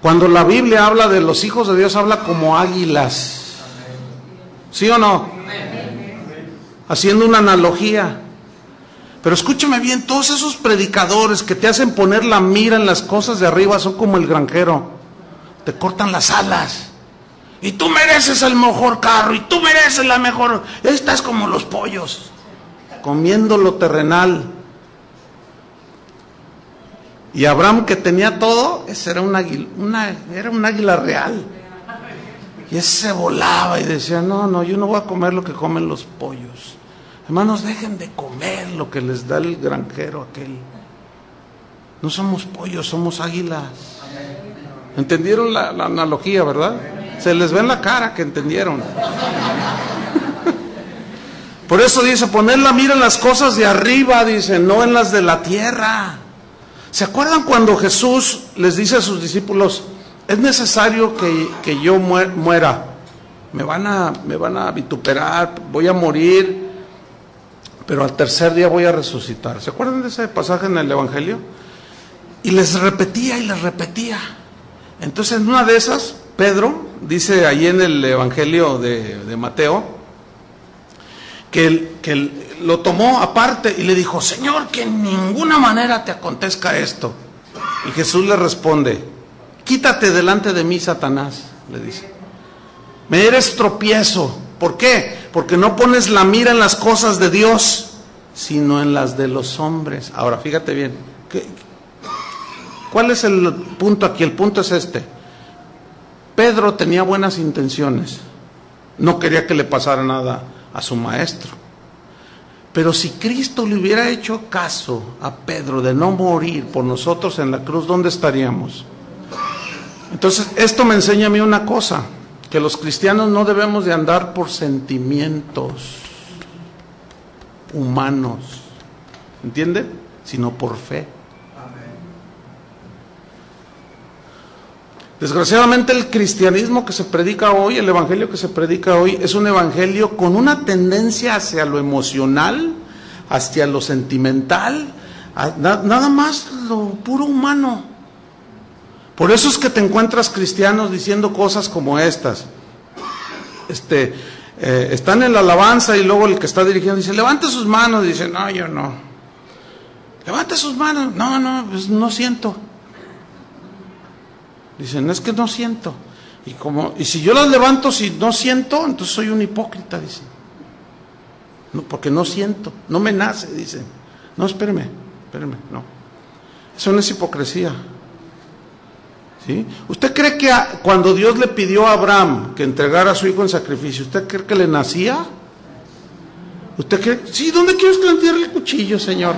Cuando la Biblia habla de los hijos de Dios, habla como águilas, ¿sí o no? Haciendo una analogía. Pero escúchame bien, todos esos predicadores que te hacen poner la mira en las cosas de arriba son como el granjero, te cortan las alas, y tú mereces el mejor carro, y tú mereces la mejor, estás como los pollos, comiendo lo terrenal. Y Abraham, que tenía todo, ese era un águila real, y ese volaba y decía, no, yo no voy a comer lo que comen los pollos. Hermanos, dejen de comer lo que les da el granjero aquel. No somos pollos, somos águilas. ¿Entendieron la analogía, verdad? Se les ve en la cara que entendieron. Por eso dice, poner la mira en las cosas de arriba, dice, no en las de la tierra. ¿Se acuerdan cuando Jesús les dice a sus discípulos, es necesario que yo muera? Me van a vituperar, voy a morir, pero al tercer día voy a resucitar. ¿Se acuerdan de ese pasaje en el Evangelio? Y les repetía y les repetía. Entonces en una de esas, Pedro dice ahí en el Evangelio de Mateo, que lo tomó aparte y le dijo, Señor, que en ninguna manera te acontezca esto. Y Jesús le responde, quítate delante de mí, Satanás, le dice. Me eres tropiezo. ¿Por qué? Porque no pones la mira en las cosas de Dios, sino en las de los hombres. Ahora, fíjate bien. ¿Cuál es el punto aquí? El punto es este. Pedro tenía buenas intenciones. No quería que le pasara nada a su maestro. Pero si Cristo le hubiera hecho caso a Pedro de no morir por nosotros en la cruz, ¿dónde estaríamos? Entonces, esto me enseña a mí una cosa, que los cristianos no debemos de andar por sentimientos humanos, ¿entiende? Sino por fe. Desgraciadamente el cristianismo que se predica hoy, el evangelio que se predica hoy, es un evangelio con una tendencia hacia lo emocional, hacia lo sentimental, nada más lo puro humano. Por eso es que te encuentras cristianos diciendo cosas como estas. Están en la alabanza y luego el que está dirigiendo dice, levante sus manos, dice, no, yo no. Levante sus manos, no, pues no siento. Dicen, es que no siento. Y si yo las levanto si no siento, entonces soy un hipócrita, dicen. No, porque no siento, no me nace, dicen. No, espéreme, no. Eso no es hipocresía. ¿Sí? ¿Usted cree que cuando Dios le pidió a Abraham que entregara a su hijo en sacrificio, ¿usted cree que le nacía? ¿Usted cree? Sí, ¿dónde quieres que le entierre el cuchillo, Señor?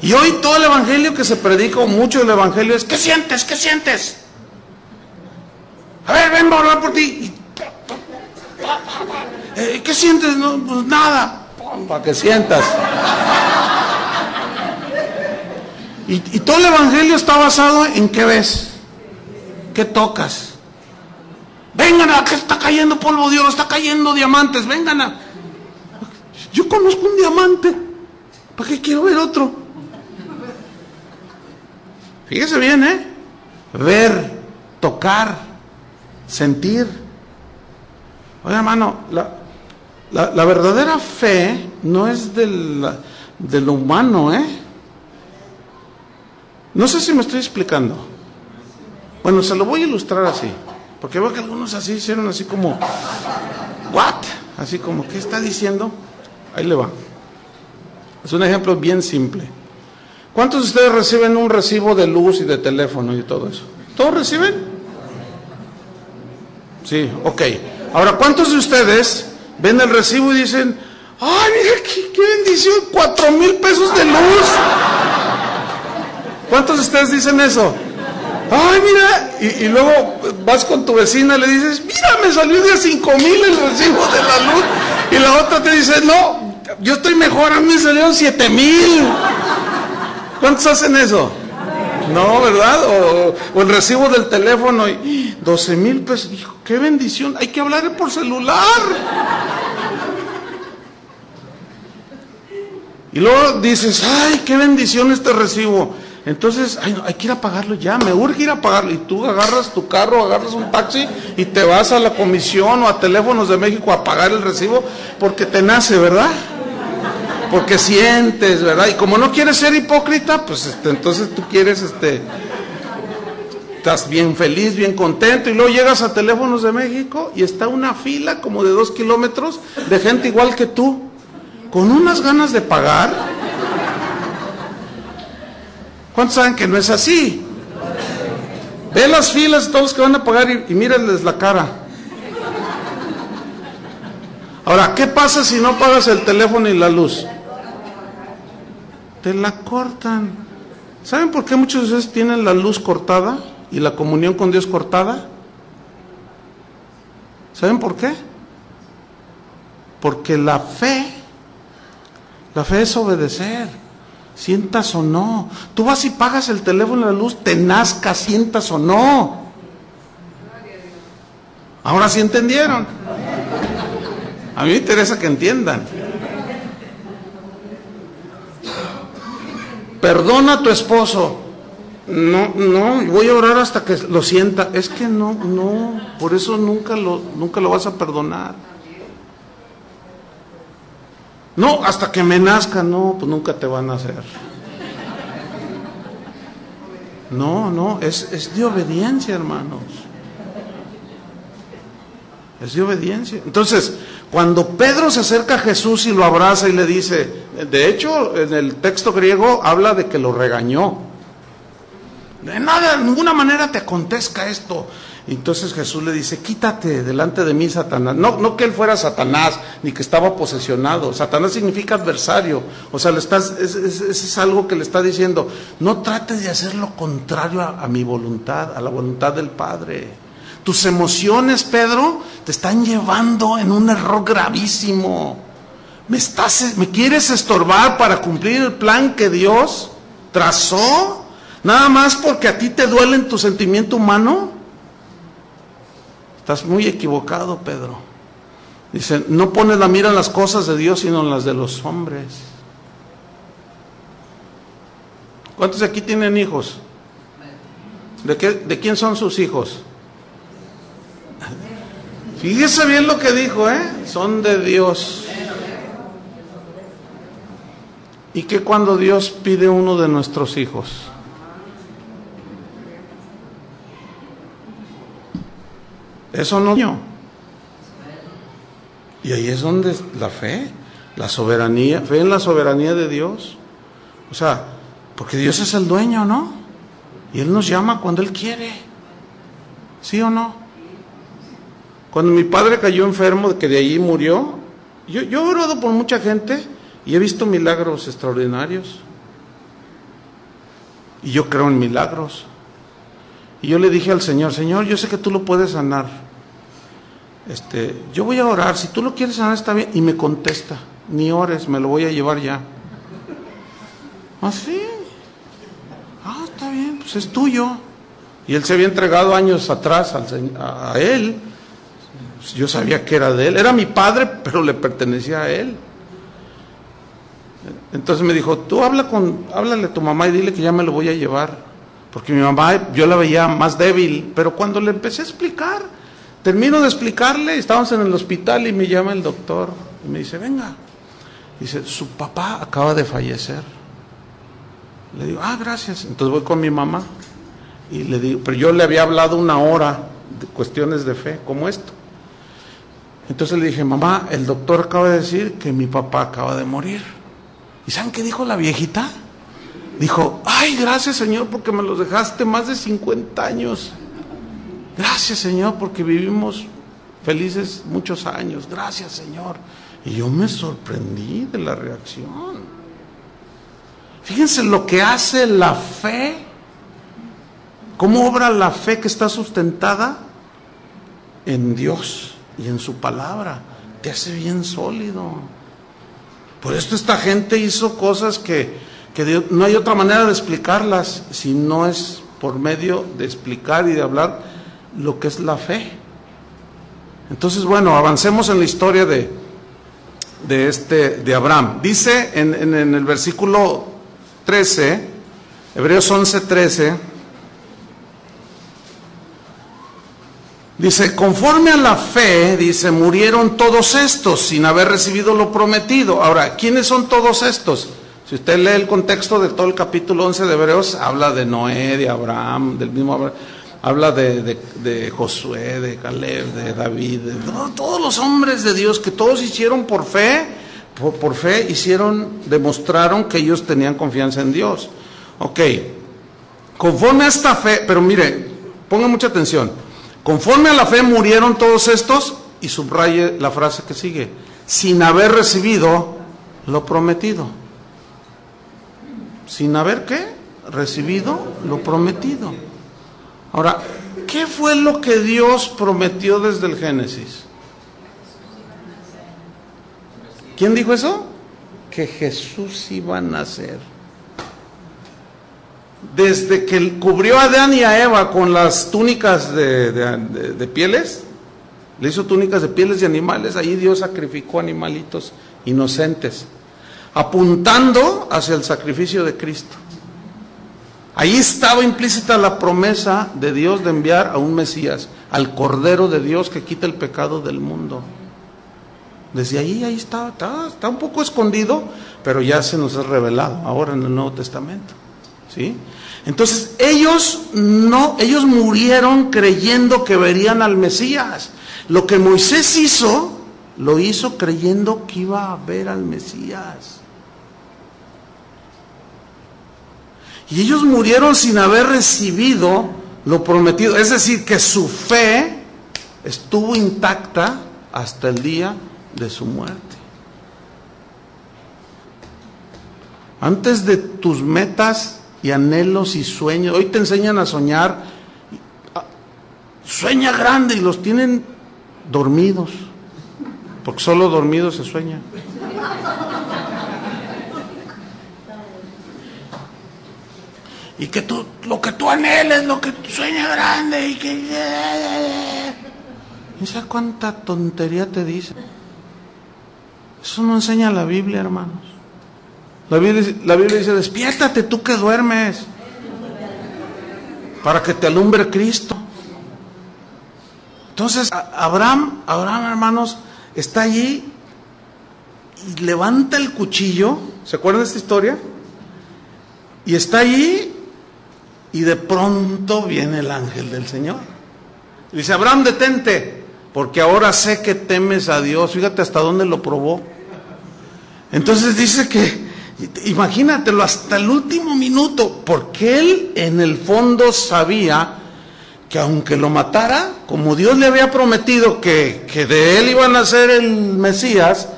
Y hoy todo el evangelio que se predica, o mucho del evangelio es, ¿qué sientes? ¿Qué sientes? A ver, ven, voy a hablar por ti. ¿Qué sientes? No, pues nada. Para que sientas. Y todo el evangelio está basado en ¿qué ves? ¿Qué tocas? Vengan a que está cayendo polvo de oro, está cayendo diamantes, vengan a... Yo conozco un diamante, ¿para qué quiero ver otro? Fíjese bien, ver, tocar, sentir. Oye, hermano, la verdadera fe no es de lo humano, No sé si me estoy explicando. Bueno, se lo voy a ilustrar así, porque veo que algunos así hicieron así como, ¿what? Así como, ¿qué está diciendo? Ahí le va. Es un ejemplo bien simple. ¿Cuántos de ustedes reciben un recibo de luz y de teléfono y todo eso? ¿Todos reciben? Sí, ok. Ahora, ¿cuántos de ustedes ven el recibo y dicen, ay, mira, qué bendición, 4,000 pesos de luz? ¿Cuántos de ustedes dicen eso? Ay, mira, y luego vas con tu vecina y le dices, mira, me salió de 5,000 el recibo de la luz. Y la otra te dice, no, yo estoy mejor, a mí me salieron 7,000. ¿Cuántos hacen eso? No, ¿verdad? O el recibo del teléfono y 12,000 pesos. Hijo, qué bendición. Hay que hablar por celular. Y luego dices, ay, qué bendición este recibo. Entonces, ay, no, hay que ir a pagarlo ya, me urge ir a pagarlo. Y tú agarras tu carro, agarras un taxi y te vas a la comisión o a Teléfonos de México a pagar el recibo porque te nace, ¿verdad? Porque sientes, ¿verdad? Y como no quieres ser hipócrita, pues entonces tú quieres, estás bien feliz, bien contento, y luego llegas a Teléfonos de México y está una fila como de 2 kilómetros de gente igual que tú, con unas ganas de pagar. ¿Cuántos saben que no es así? Ve las filas de todos los que van a pagar y mírenles la cara. Ahora, ¿qué pasa si no pagas el teléfono y la luz? te la cortan. ¿Saben por qué muchos de ustedes tienen la luz cortada y la comunión con Dios cortada? ¿Saben por qué? Porque la fe es obedecer, sientas o no. Tú vas y pagas el teléfono y la luz, te nazca, sientas o no. Ahora sí entendieron. A mí me interesa que entiendan. Perdona a tu esposo. No, voy a orar hasta que lo sienta. Es que no, por eso nunca lo vas a perdonar. No, hasta que me nazca. No, pues nunca te van a hacer. No, es de obediencia, hermanos. Es de obediencia. Entonces, cuando Pedro se acerca a Jesús y lo abraza y le dice, de hecho, en el texto griego habla de que lo regañó. De nada, de ninguna manera te acontezca esto. Entonces Jesús le dice, quítate delante de mí, Satanás. No que él fuera Satanás, ni que estaba posesionado. Satanás significa adversario. O sea, es algo que le está diciendo. No trates de hacer lo contrario a mi voluntad, a la voluntad del Padre. Tus emociones, Pedro, te están llevando en un error gravísimo. ¿Me quieres estorbar para cumplir el plan que Dios trazó? ¿Nada más porque a ti te duele en tu sentimiento humano? Estás muy equivocado, Pedro. Dice, no pones la mira en las cosas de Dios, sino en las de los hombres. ¿Cuántos de aquí tienen hijos? ¿De quién son sus hijos? Fíjese bien lo que dijo, son de Dios. ¿Y qué cuando Dios pide uno de nuestros hijos? Eso no. Y ahí es donde la fe, la soberanía, fe en la soberanía de Dios. O sea, porque Dios es el dueño, ¿no? Y Él nos llama cuando Él quiere. ¿Sí o no? Cuando mi padre cayó enfermo, que de allí murió, yo he orado por mucha gente y he visto milagros extraordinarios. Y yo creo en milagros. Y yo le dije al Señor, Señor, yo sé que tú lo puedes sanar. Yo voy a orar, si tú lo quieres sanar está bien. Y me contesta, ni ores, me lo voy a llevar ya. ¿Ah, sí? Ah, está bien, pues es tuyo. Y él se había entregado años atrás a él. Yo sabía que era de él, era mi padre, pero le pertenecía a él. Entonces me dijo, tú háblale a tu mamá y dile que ya me lo voy a llevar, porque mi mamá yo la veía más débil. Pero cuando le empecé a explicar, termino de explicarle, estábamos en el hospital y me llama el doctor y me dice, venga, dice, su papá acaba de fallecer. Le digo, gracias. Entonces voy con mi mamá y le digo, pero yo le había hablado 1 hora de cuestiones de fe como esto. Entonces le dije, mamá, el doctor acaba de decir que mi papá acaba de morir. ¿Y saben qué dijo la viejita? Dijo, ay, gracias, Señor, porque me los dejaste más de 50 años. Gracias, Señor, porque vivimos felices muchos años. Gracias, Señor. Y yo me sorprendí de la reacción. Fíjense lo que hace la fe. ¿Cómo obra la fe que está sustentada en Dios y en su palabra? Te hace bien sólido. Por esto esta gente hizo cosas que no hay otra manera de explicarlas si no es por medio de explicar y de hablar lo que es la fe. Entonces, bueno, avancemos en la historia de Abraham. Dice en el versículo 13, Hebreos 11:13, dice, conforme a la fe, dice, murieron todos estos sin haber recibido lo prometido. Ahora, ¿quiénes son todos estos? Si usted lee el contexto de todo el capítulo 11 de Hebreos, habla de Noé, de Abraham, del mismo Abraham, habla de Josué, de Caleb, de David, de todos los hombres de Dios que todos hicieron por fe, demostraron que ellos tenían confianza en Dios. Ok, conforme a esta fe, pero mire, ponga mucha atención. Conforme a la fe murieron todos estos, y subraye la frase que sigue, sin haber recibido lo prometido. sin haber ¿qué? Recibido lo prometido. Ahora, ¿qué fue lo que Dios prometió desde el Génesis? ¿Quién dijo eso? Que Jesús iba a nacer. Desde que cubrió a Adán y a Eva con las túnicas de pieles, le hizo túnicas de pieles de animales, ahí Dios sacrificó animalitos inocentes, apuntando hacia el sacrificio de Cristo. Ahí estaba implícita la promesa de Dios de enviar a un Mesías, al Cordero de Dios que quita el pecado del mundo. Desde ahí está un poco escondido, pero ya se nos ha revelado ahora en el Nuevo Testamento, ¿sí? Entonces ellos murieron creyendo que verían al Mesías. Lo que Moisés hizo, lo hizo creyendo que iba a ver al Mesías. Y ellos murieron sin haber recibido lo prometido. Es decir, que su fe estuvo intacta hasta el día de su muerte. Antes de tus metas y anhelos y sueños, hoy te enseñan a soñar. Sueña grande y los tienen dormidos, porque solo dormidos se sueña. Y que lo que tú anheles, lo que tú sueñas grande y que... ¿Y sabes cuánta tontería te dice? Eso no enseña la Biblia, hermanos. La Biblia dice, despiértate tú que duermes, para que te alumbre Cristo. Entonces, Abraham, hermanos, está allí y levanta el cuchillo. ¿Se acuerdan de esta historia? Y está allí y de pronto viene el ángel del Señor. Y dice, Abraham, detente, porque ahora sé que temes a Dios. Fíjate hasta dónde lo probó. Entonces dice que, imagínatelo, hasta el último minuto, porque él en el fondo sabía que aunque lo matara, como Dios le había prometido que de él iba a nacer el Mesías,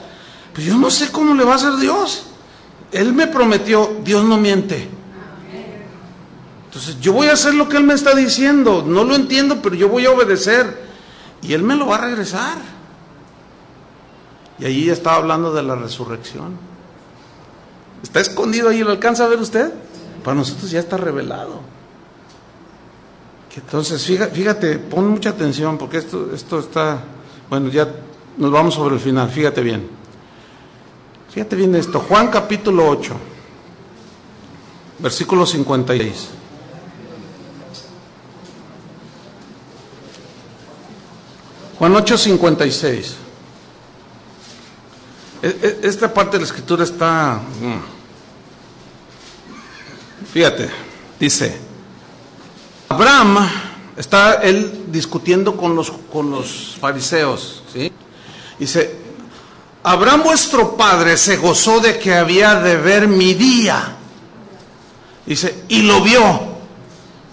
pues yo no sé cómo le va a hacer Dios. Él me prometió, Dios no miente. Entonces yo voy a hacer lo que él me está diciendo. No lo entiendo, pero yo voy a obedecer. Y él me lo va a regresar. Y allí ya estaba hablando de la resurrección. Está escondido ahí, ¿lo alcanza a ver usted? Para nosotros ya está revelado. Entonces, fíjate, pon mucha atención, porque esto está... Bueno, ya nos vamos sobre el final, fíjate bien. Fíjate bien esto, Juan capítulo 8, versículo 56. Juan 8, 56. Esta parte de la escritura está... Fíjate, dice... Abraham, está él discutiendo con los fariseos, ¿sí? Dice, Abraham vuestro padre se gozó de que había de ver mi día. Dice, y lo vio,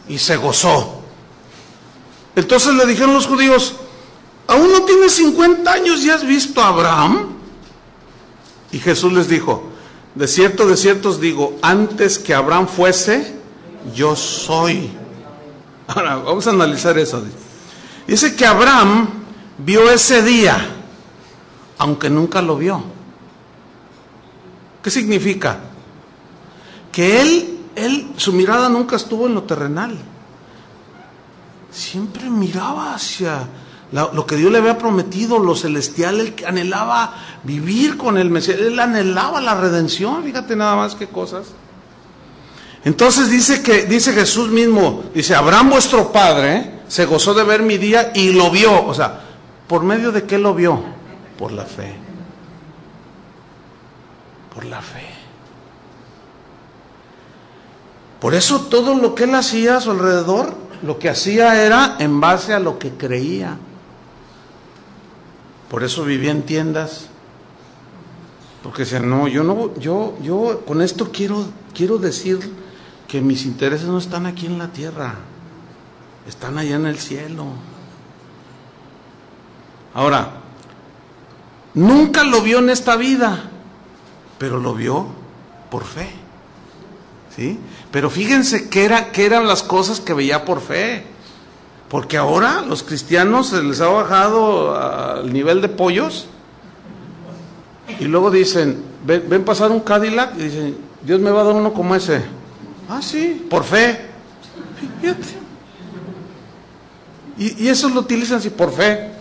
y se gozó. Entonces le dijeron los judíos, ¿aún no tienes 50 años y has visto a Abraham? Y Jesús les dijo, de cierto os digo, antes que Abraham fuese, yo soy. Ahora, vamos a analizar eso. Dice que Abraham vio ese día, aunque nunca lo vio. ¿Qué significa? Que su mirada nunca estuvo en lo terrenal. Siempre miraba hacia lo que Dios le había prometido, lo celestial. Él anhelaba vivir con el Mesías. Él anhelaba la redención. Fíjate nada más qué cosas. Entonces dice Jesús mismo, dice, Abraham vuestro padre se gozó de ver mi día y lo vio. O sea, ¿por medio de qué lo vio? Por la fe. Por la fe. Por eso todo lo que él hacía a su alrededor, lo que hacía era en base a lo que creía. Por eso vivía en tiendas. Porque decía, no, yo con esto quiero decir que mis intereses no están aquí en la tierra, están allá en el cielo. Ahora, nunca lo vio en esta vida, pero lo vio por fe. ¿sí? Pero fíjense qué eran las cosas que veía por fe. Porque ahora los cristianos se les ha bajado al nivel de pollos. Y luego dicen, ven pasar un Cadillac y dicen, Dios me va a dar uno como ese. Ah, sí, por fe. Fíjate. Y eso lo utilizan así, por fe.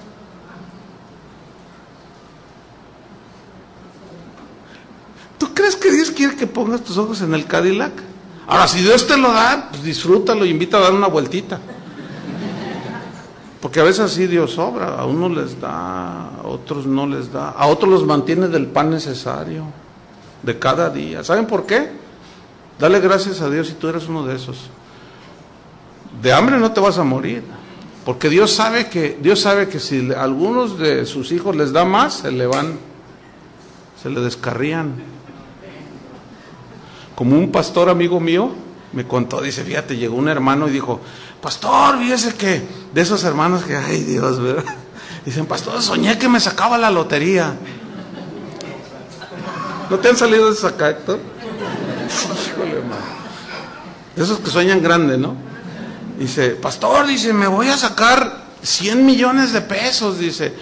¿Tú crees que Dios quiere que pongas tus ojos en el Cadillac? Ahora, si Dios te lo da, pues disfrútalo, invita a dar una vueltita. Porque a veces así Dios obra, a unos les da, a otros no les da, a otros los mantiene del pan necesario, de cada día. ¿Saben por qué? Dale gracias a Dios si tú eres uno de esos. De hambre no te vas a morir, porque Dios sabe que si a algunos de sus hijos les da más, se le descarrían. Como un pastor amigo mío me contó, dice, fíjate, llegó un hermano y dijo, pastor, fíjese que de esos hermanos que, ay Dios, ¿verdad? Dicen, pastor, soñé que me sacaba la lotería. ¿No te han salido de esa acá, Héctor? Híjole, hermano. De esos que sueñan grande, ¿no? Dice, pastor, dice, me voy a sacar 100 millones de pesos, dice,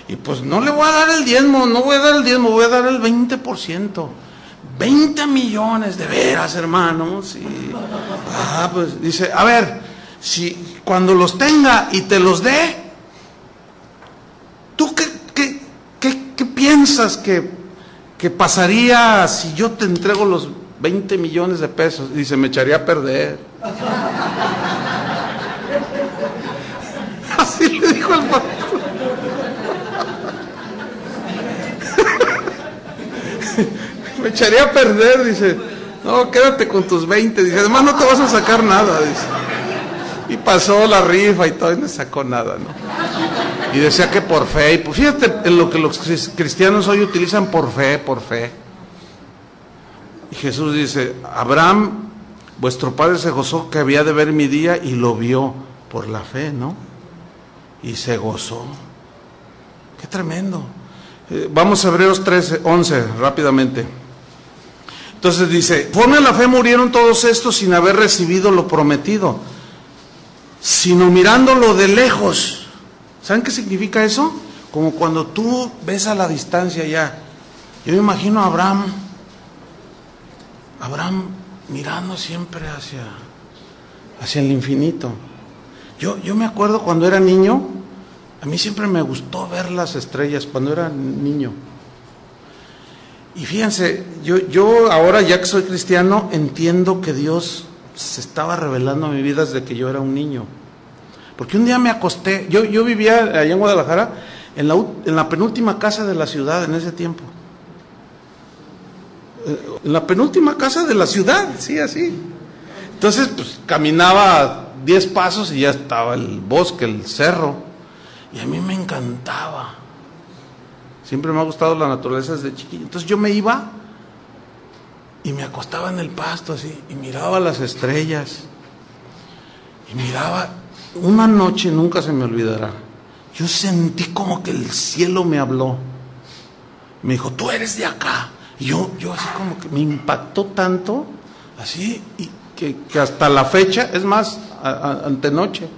y pues no le voy a dar el diezmo, voy a dar el 20%. 20 millones, de veras, hermano, sí. Ah, pues dice, a ver, si cuando los tenga y te los dé, ¿tú qué piensas que pasaría si yo te entrego los 20 millones de pesos? Dice, me echaría a perder. Así le dijo el pastor. Me echaría a perder, dice. No, quédate con tus 20. Dice, además no te vas a sacar nada, dice. Y pasó la rifa y todo, y no sacó nada, ¿no? Y decía que por fe. Y pues fíjate en lo que los cristianos hoy utilizan, por fe, por fe. Y Jesús dice, Abraham, vuestro padre se gozó que había de ver mi día y lo vio por la fe, ¿no? Y se gozó. Qué tremendo. Vamos a Hebreos 13:11 rápidamente. Entonces dice, conforme a la fe murieron todos estos sin haber recibido lo prometido, sino mirándolo de lejos. ¿Saben qué significa eso? Como cuando tú ves a la distancia ya. Yo me imagino a Abraham mirando siempre hacia el infinito. Yo me acuerdo cuando era niño, a mí siempre me gustó ver las estrellas cuando era niño. Y fíjense, yo ahora ya que soy cristiano, entiendo que Dios se estaba revelando a mi vida desde que yo era un niño. Porque un día me acosté, yo vivía allá en Guadalajara, en la penúltima casa de la ciudad en ese tiempo. En la penúltima casa de la ciudad, sí, así. Entonces, pues caminaba 10 pasos y ya estaba el bosque, el cerro. Y a mí me encantaba. Siempre me ha gustado la naturaleza desde chiquillo. Entonces yo me iba y me acostaba en el pasto así y miraba las estrellas. Y miraba, una noche nunca se me olvidará. Yo sentí como que el cielo me habló. Me dijo, tú eres de acá. Y yo así como que me impactó tanto, así, y que hasta la fecha, es más, antenoche,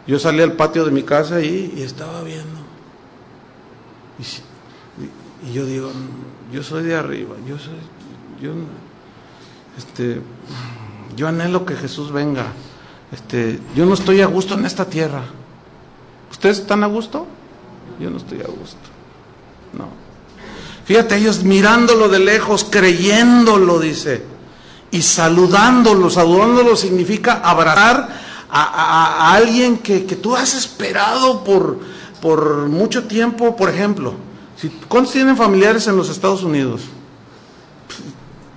yo salí al patio de mi casa y estaba viendo. Y yo digo, yo soy de arriba, yo anhelo que Jesús venga. Yo no estoy a gusto en esta tierra. ¿Ustedes están a gusto? Yo no estoy a gusto. No. Fíjate, ellos mirándolo de lejos, creyéndolo, dice, y saludándolo. Saludándolo significa abrazar a alguien que tú has esperado por mucho tiempo. Por ejemplo, ¿cuántos tienen familiares en los Estados Unidos?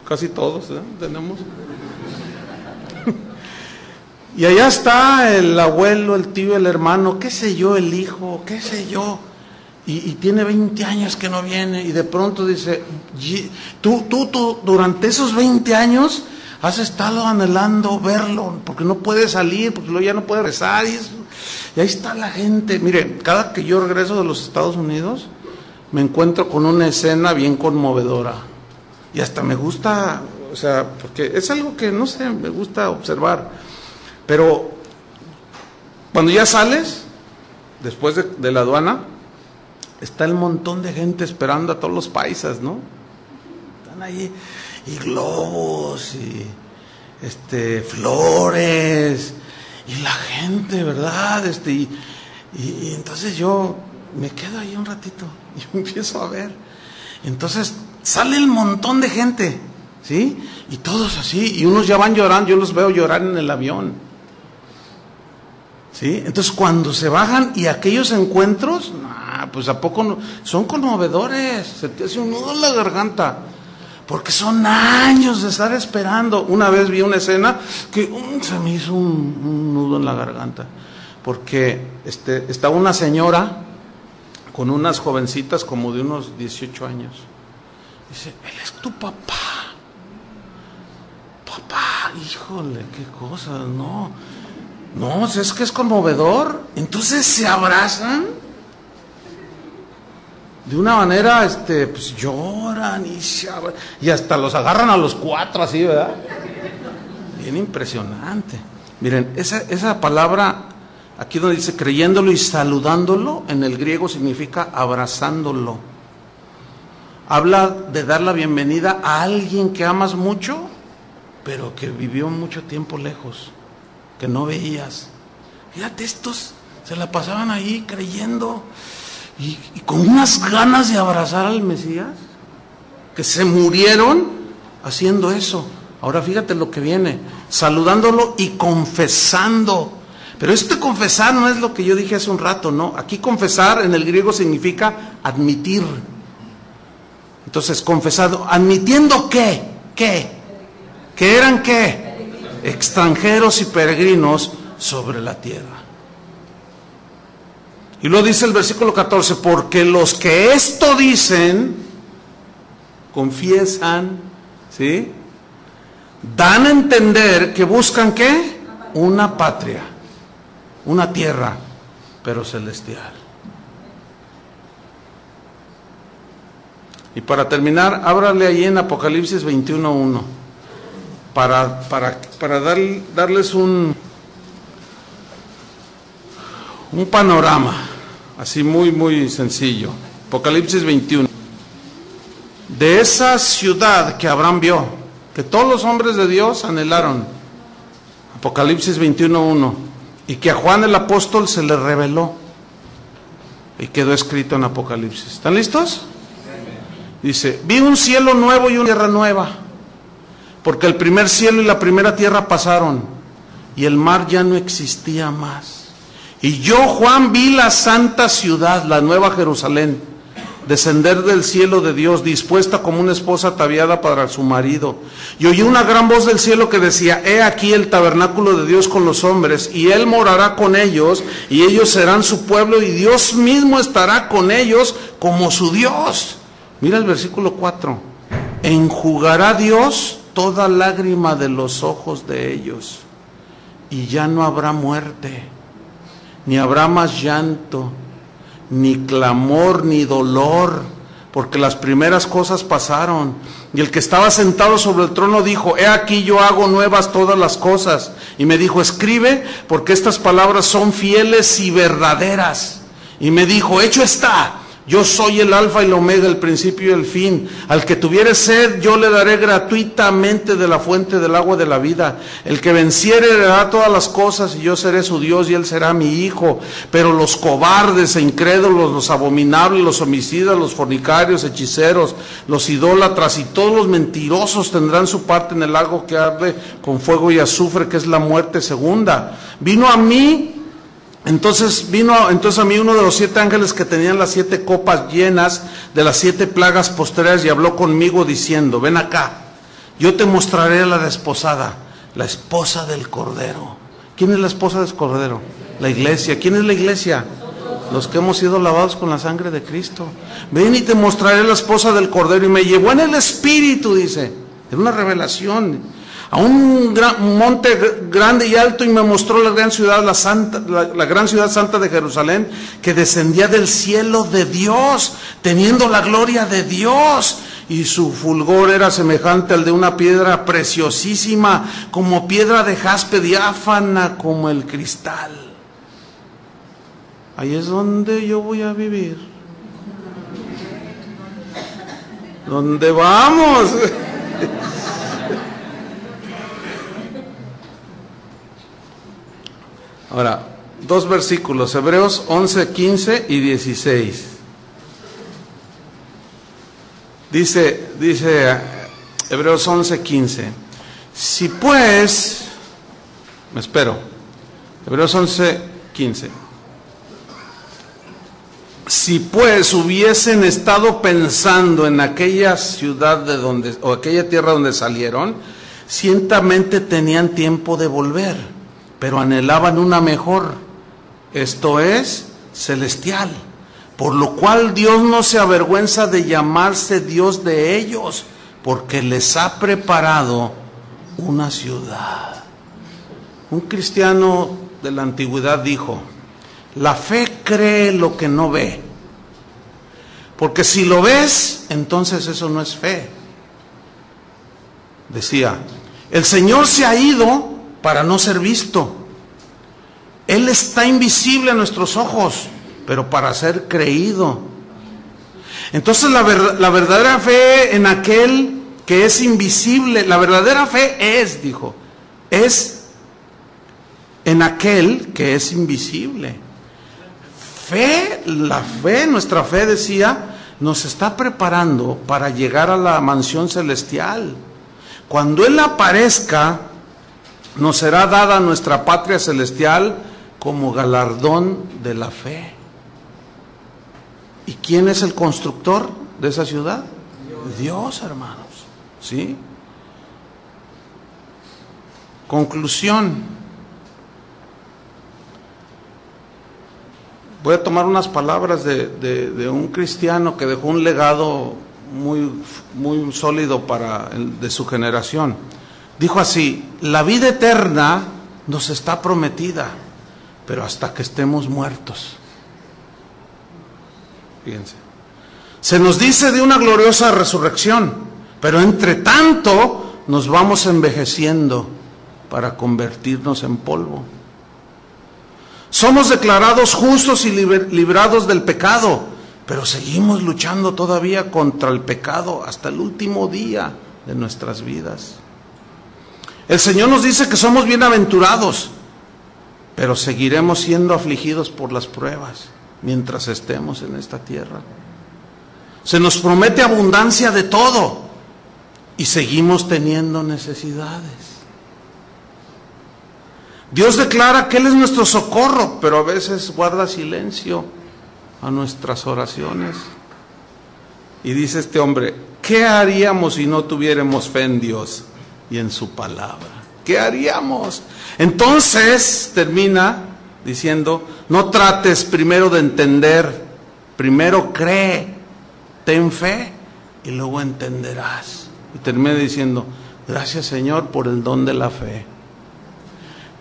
Casi todos, ¿eh? Tenemos. Y allá está el abuelo, el tío, el hermano, qué sé yo, el hijo, qué sé yo. Y tiene 20 años que no viene, y de pronto dice, tú durante esos 20 años has estado anhelando verlo, porque no puede salir, porque luego ya no puede rezar, y ahí está la gente. Mire, cada que yo regreso de los Estados Unidos, me encuentro con una escena bien conmovedora, y hasta me gusta O sea, porque es algo que, no sé, me gusta observar. Pero cuando ya sales, después de la aduana, está el montón de gente esperando a todos los paisas, ¿no? Están ahí, y globos, y flores, y la gente, ¿verdad? Y entonces yo me quedo ahí un ratito, y empiezo a ver. Entonces sale el montón de gente, ¿sí? Y todos así, y unos ya van llorando, yo los veo llorar en el avión, ¿sí? Entonces cuando se bajan y aquellos encuentros, pues a poco no, son conmovedores, se te hace un nudo en la garganta, porque son años de estar esperando. Una vez vi una escena que se me hizo un nudo en la garganta, porque estaba una señora con unas jovencitas como de unos 18 años. Dice, él es tu papá. Papá, híjole, qué cosa, no, es que es conmovedor. Entonces se abrazan de una manera, pues lloran y hasta los agarran a los cuatro así, ¿verdad? Bien impresionante. Miren, esa palabra, aquí donde dice creyéndolo y saludándolo, en el griego significa abrazándolo. Habla de dar la bienvenida a alguien que amas mucho, pero que vivió mucho tiempo lejos, que no veías. Fíjate, estos se la pasaban ahí creyendo y con unas ganas de abrazar al Mesías, que se murieron haciendo eso. Ahora fíjate lo que viene, saludándolo y confesando. Pero confesar no es lo que yo dije hace un rato, ¿no? Aquí confesar en el griego significa admitir. Entonces, confesado, admitiendo ¿qué? ¿Que eran qué? Extranjeros y peregrinos sobre la tierra. Y luego dice el versículo 14, porque los que esto dicen, confiesan, ¿sí? Dan a entender que buscan ¿qué? Una patria, una tierra, pero celestial. Y para terminar, ábrale ahí en Apocalipsis 21:1, para darles un panorama, así muy, muy sencillo. Apocalipsis 21. De esa ciudad que Abraham vio, que todos los hombres de Dios anhelaron. Apocalipsis 21:1. Y que a Juan el apóstol se le reveló. Y quedó escrito en Apocalipsis. ¿Están listos? Dice, vi un cielo nuevo y una tierra nueva, porque el primer cielo y la primera tierra pasaron, y el mar ya no existía más. Y yo, Juan, vi la santa ciudad, la nueva Jerusalén, descender del cielo de Dios, dispuesta como una esposa ataviada para su marido. Y oí una gran voz del cielo que decía, he aquí el tabernáculo de Dios con los hombres, y Él morará con ellos, y ellos serán su pueblo, y Dios mismo estará con ellos como su Dios. Mira el versículo 4. Enjugará Dios toda lágrima de los ojos de ellos, y ya no habrá muerte, ni habrá más llanto, ni clamor, ni dolor, porque las primeras cosas pasaron. Y el que estaba sentado sobre el trono dijo, he aquí yo hago nuevas todas las cosas. Y me dijo, escribe, porque estas palabras son fieles y verdaderas. Y me dijo, hecho está. Yo soy el alfa y el omega, el principio y el fin. Al que tuviere sed, yo le daré gratuitamente de la fuente del agua de la vida. El que venciere heredará todas las cosas, y yo seré su Dios y él será mi hijo. Pero los cobardes e incrédulos, los abominables, los homicidas, los fornicarios, hechiceros, los idólatras y todos los mentirosos tendrán su parte en el lago que arde con fuego y azufre, que es la muerte segunda. Entonces a mí uno de los 7 ángeles que tenían las 7 copas llenas de las 7 plagas postreras, y habló conmigo diciendo, ven acá, yo te mostraré a la desposada, la esposa del Cordero. ¿Quién es la esposa del Cordero? La iglesia. ¿Quién es la iglesia? Los que hemos sido lavados con la sangre de Cristo. Ven y te mostraré la esposa del Cordero. Y me llevó en el Espíritu, dice, era una revelación, a un monte grande y alto, y me mostró la gran ciudad, la gran ciudad santa de Jerusalén, que descendía del cielo de Dios, teniendo la gloria de Dios. y su fulgor era semejante al de una piedra preciosísima, como piedra de jaspe, diáfana como el cristal. Ahí es donde yo voy a vivir. ¿Dónde vamos? Ahora, 2 versículos, Hebreos 11, 15 y 16. Dice Hebreos 11, 15. Si pues, me espero, Hebreos 11, 15. Si pues hubiesen estado pensando en aquella ciudad de donde, o aquella tierra donde salieron, ciertamente tenían tiempo de volver, pero anhelaban una mejor, esto es, celestial. Por lo cual Dios no se avergüenza de llamarse Dios de ellos, porque les ha preparado una ciudad. Un cristiano de la antigüedad dijo: la fe cree lo que no ve, porque si lo ves, entonces eso no es fe. Decía, el Señor se ha ido para no ser visto. Él está invisible a nuestros ojos, pero para ser creído. Entonces la verdadera fe en aquel que es invisible, la verdadera fe es, dijo, es en aquel que es invisible. Fe, la fe, nuestra fe, decía, nos está preparando para llegar a la mansión celestial. Cuando Él aparezca, nos será dada nuestra patria celestial como galardón de la fe. ¿Y quién es el constructor de esa ciudad? Dios, hermanos. ¿Sí? Conclusión. Voy a tomar unas palabras de un cristiano que dejó un legado muy sólido de su generación. Dijo así: la vida eterna nos está prometida, pero hasta que estemos muertos. Fíjense. Se nos dice de una gloriosa resurrección, pero entre tanto nos vamos envejeciendo para convertirnos en polvo. Somos declarados justos y librados del pecado, pero seguimos luchando todavía contra el pecado hasta el último día de nuestras vidas. El Señor nos dice que somos bienaventurados, pero seguiremos siendo afligidos por las pruebas mientras estemos en esta tierra. Se nos promete abundancia de todo y seguimos teniendo necesidades. Dios declara que Él es nuestro socorro, pero a veces guarda silencio a nuestras oraciones. Y dice este hombre: ¿qué haríamos si no tuviéramos fe en Dios y en su palabra? ¿Qué haríamos? Entonces termina diciendo: no trates primero de entender, primero cree, ten fe y luego entenderás. Y termina diciendo: gracias, Señor, por el don de la fe.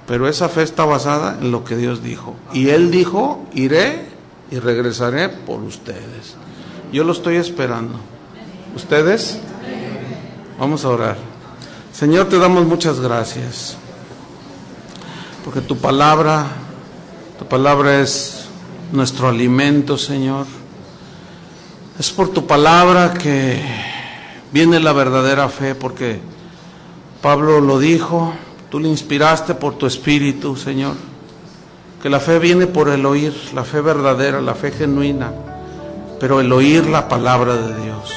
Pero esa fe está basada en lo que Dios dijo. Y Él dijo: iré y regresaré por ustedes. Yo lo estoy esperando. ¿Ustedes? Vamos a orar. Señor, te damos muchas gracias, porque tu palabra es nuestro alimento, Señor. Es por tu palabra que viene la verdadera fe, porque Pablo lo dijo, tú le inspiraste por tu espíritu, Señor, que la fe viene por el oír, la fe verdadera, la fe genuina, pero el oír la palabra de Dios.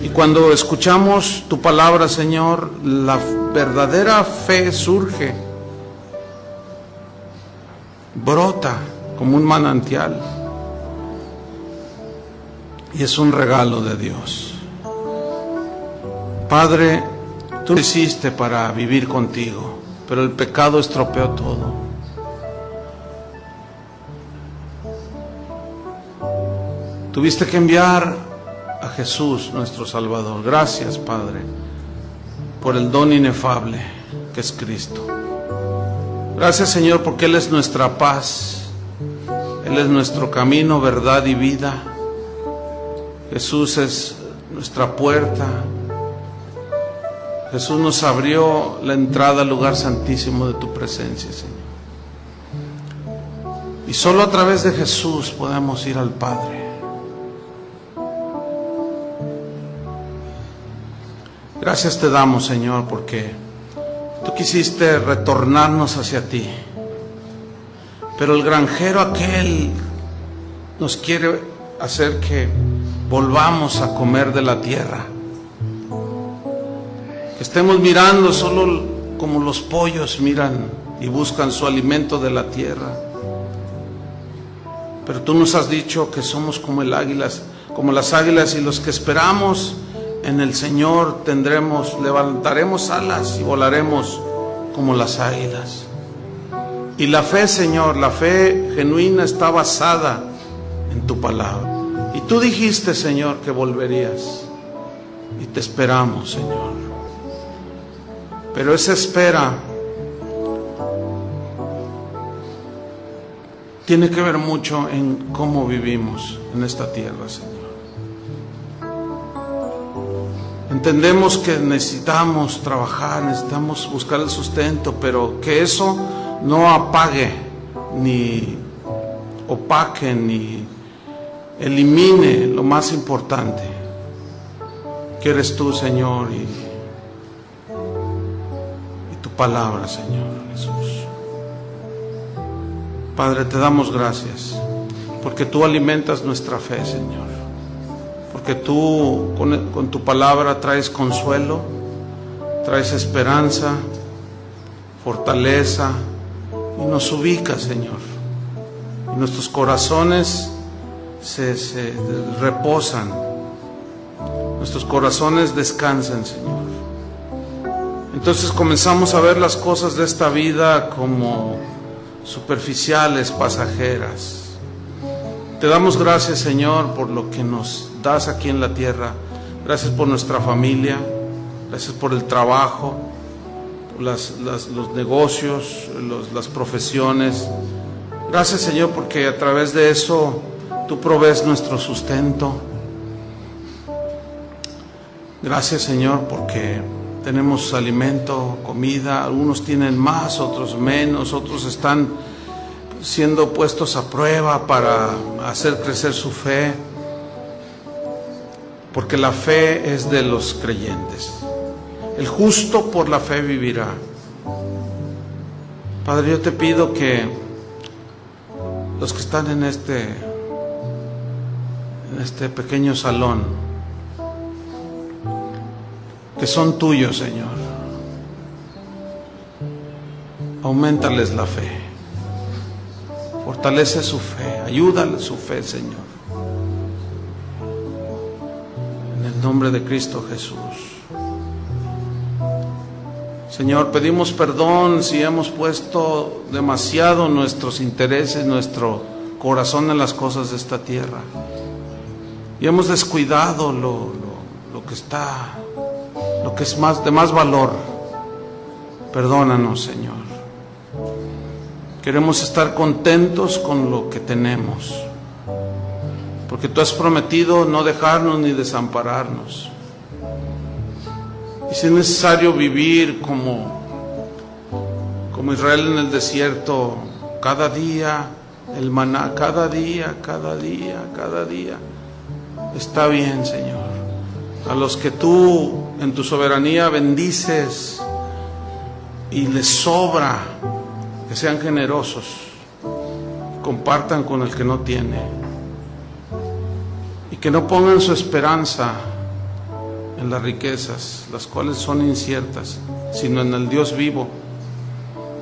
Y cuando escuchamos tu palabra, Señor, la verdadera fe surge, brota como un manantial, y es un regalo de Dios. Padre, tú lo hiciste para vivir contigo, pero el pecado estropeó todo. Tuviste que enviar a Jesús, nuestro Salvador. Gracias, Padre, por el don inefable que es Cristo. Gracias, Señor, porque Él es nuestra paz, Él es nuestro camino, verdad y vida. Jesús es nuestra puerta. Jesús nos abrió la entrada al lugar santísimo de tu presencia, Señor. Y solo a través de Jesús podemos ir al Padre. Gracias te damos, Señor, porque tú quisiste retornarnos hacia ti. Pero el granjero aquel nos quiere hacer que volvamos a comer de la tierra. Que estemos mirando solo como los pollos miran y buscan su alimento de la tierra. Pero tú nos has dicho que somos como las águilas, y los que esperamos en el Señor levantaremos alas y volaremos como las águilas. Y la fe, Señor, la fe genuina está basada en tu palabra. Y tú dijiste, Señor, que volverías. Y te esperamos, Señor. Pero esa espera tiene que ver mucho en cómo vivimos en esta tierra, Señor. Entendemos que necesitamos trabajar, necesitamos buscar el sustento, pero que eso no apague, ni opaque, ni elimine lo más importante, que eres tú, Señor, y tu palabra, Señor Jesús. Padre, te damos gracias, porque tú alimentas nuestra fe, Señor. Porque tú con tu palabra traes consuelo, traes esperanza, fortaleza, y nos ubicas, Señor. Y nuestros corazones se reposan, nuestros corazones descansan, Señor. Entonces comenzamos a ver las cosas de esta vida como superficiales, pasajeras. Te damos gracias, Señor, por lo que nos das aquí en la tierra. Gracias por nuestra familia, gracias por el trabajo, por los negocios, las profesiones. Gracias, Señor, porque a través de eso tú provees nuestro sustento. Gracias, Señor, porque tenemos alimento, comida. Algunos tienen más, otros menos, otros están siendo puestos a prueba para hacer crecer su fe, porque la fe es de los creyentes. El justo por la fe vivirá. Padre, yo te pido que los que están en este pequeño salón, que son tuyos, Señor, auméntales la fe. Fortalece su fe, ayúdale su fe, Señor. En el nombre de Cristo Jesús. Señor, pedimos perdón si hemos puesto demasiado nuestros intereses, nuestro corazón en las cosas de esta tierra. Y hemos descuidado lo que es de más valor. Perdónanos, Señor. Queremos estar contentos con lo que tenemos, porque tú has prometido no dejarnos ni desampararnos. Y si es necesario vivir como Israel en el desierto, cada día el maná, cada día, está bien, Señor. A los que tú en tu soberanía bendices y les sobra, que sean generosos, compartan con el que no tiene, y que no pongan su esperanza en las riquezas, las cuales son inciertas, sino en el Dios vivo,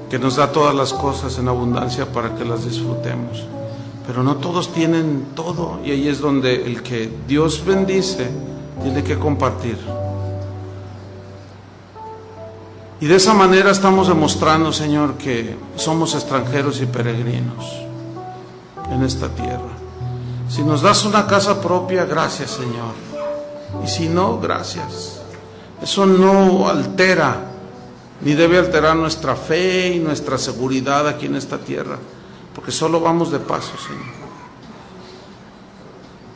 que nos da todas las cosas en abundancia para que las disfrutemos. Pero no todos tienen todo, y ahí es donde el que Dios bendice tiene que compartir. Y de esa manera estamos demostrando, Señor, que somos extranjeros y peregrinos en esta tierra. Si nos das una casa propia, gracias, Señor. Y si no, gracias. Eso no altera, ni debe alterar nuestra fe y nuestra seguridad aquí en esta tierra, porque solo vamos de paso, Señor.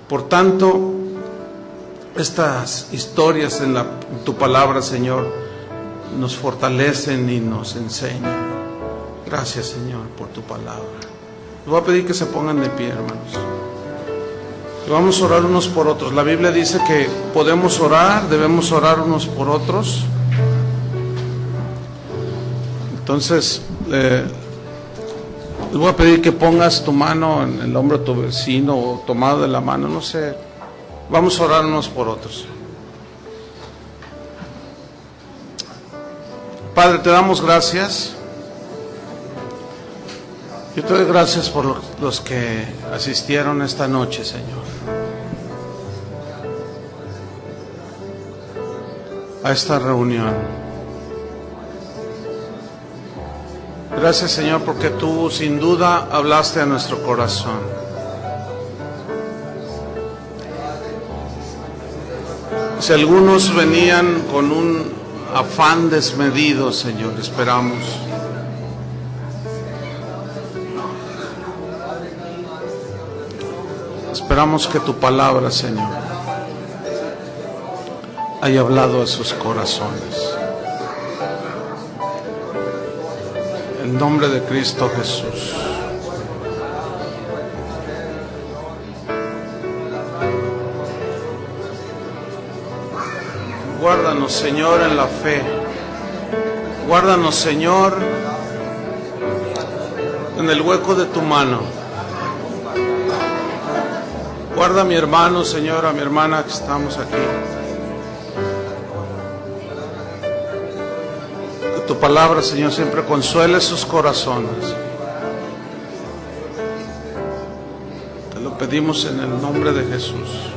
Por tanto, estas historias en tu palabra, Señor, nos fortalecen y nos enseñan. Gracias, Señor, por tu palabra. Les voy a pedir que se pongan de pie, hermanos. Y vamos a orar unos por otros. La Biblia dice que podemos orar, debemos orar unos por otros. Entonces, les voy a pedir que pongas tu mano en el hombro de tu vecino o tomado de la mano, no sé. Vamos a orar unos por otros. Padre, te damos gracias. Yo te doy gracias por los que asistieron esta noche, Señor, a esta reunión. Gracias, Señor, porque tú sin duda hablaste a nuestro corazón. Si algunos venían con un afán desmedido, Señor, Esperamos que tu palabra, Señor, haya hablado a sus corazones. En el nombre de Cristo Jesús. Guárdanos, Señor, en la fe. Guárdanos, Señor, en el hueco de tu mano. Guarda a mi hermano, Señor, a mi hermana que estamos aquí. Que tu palabra, Señor, siempre consuele sus corazones. Te lo pedimos en el nombre de Jesús.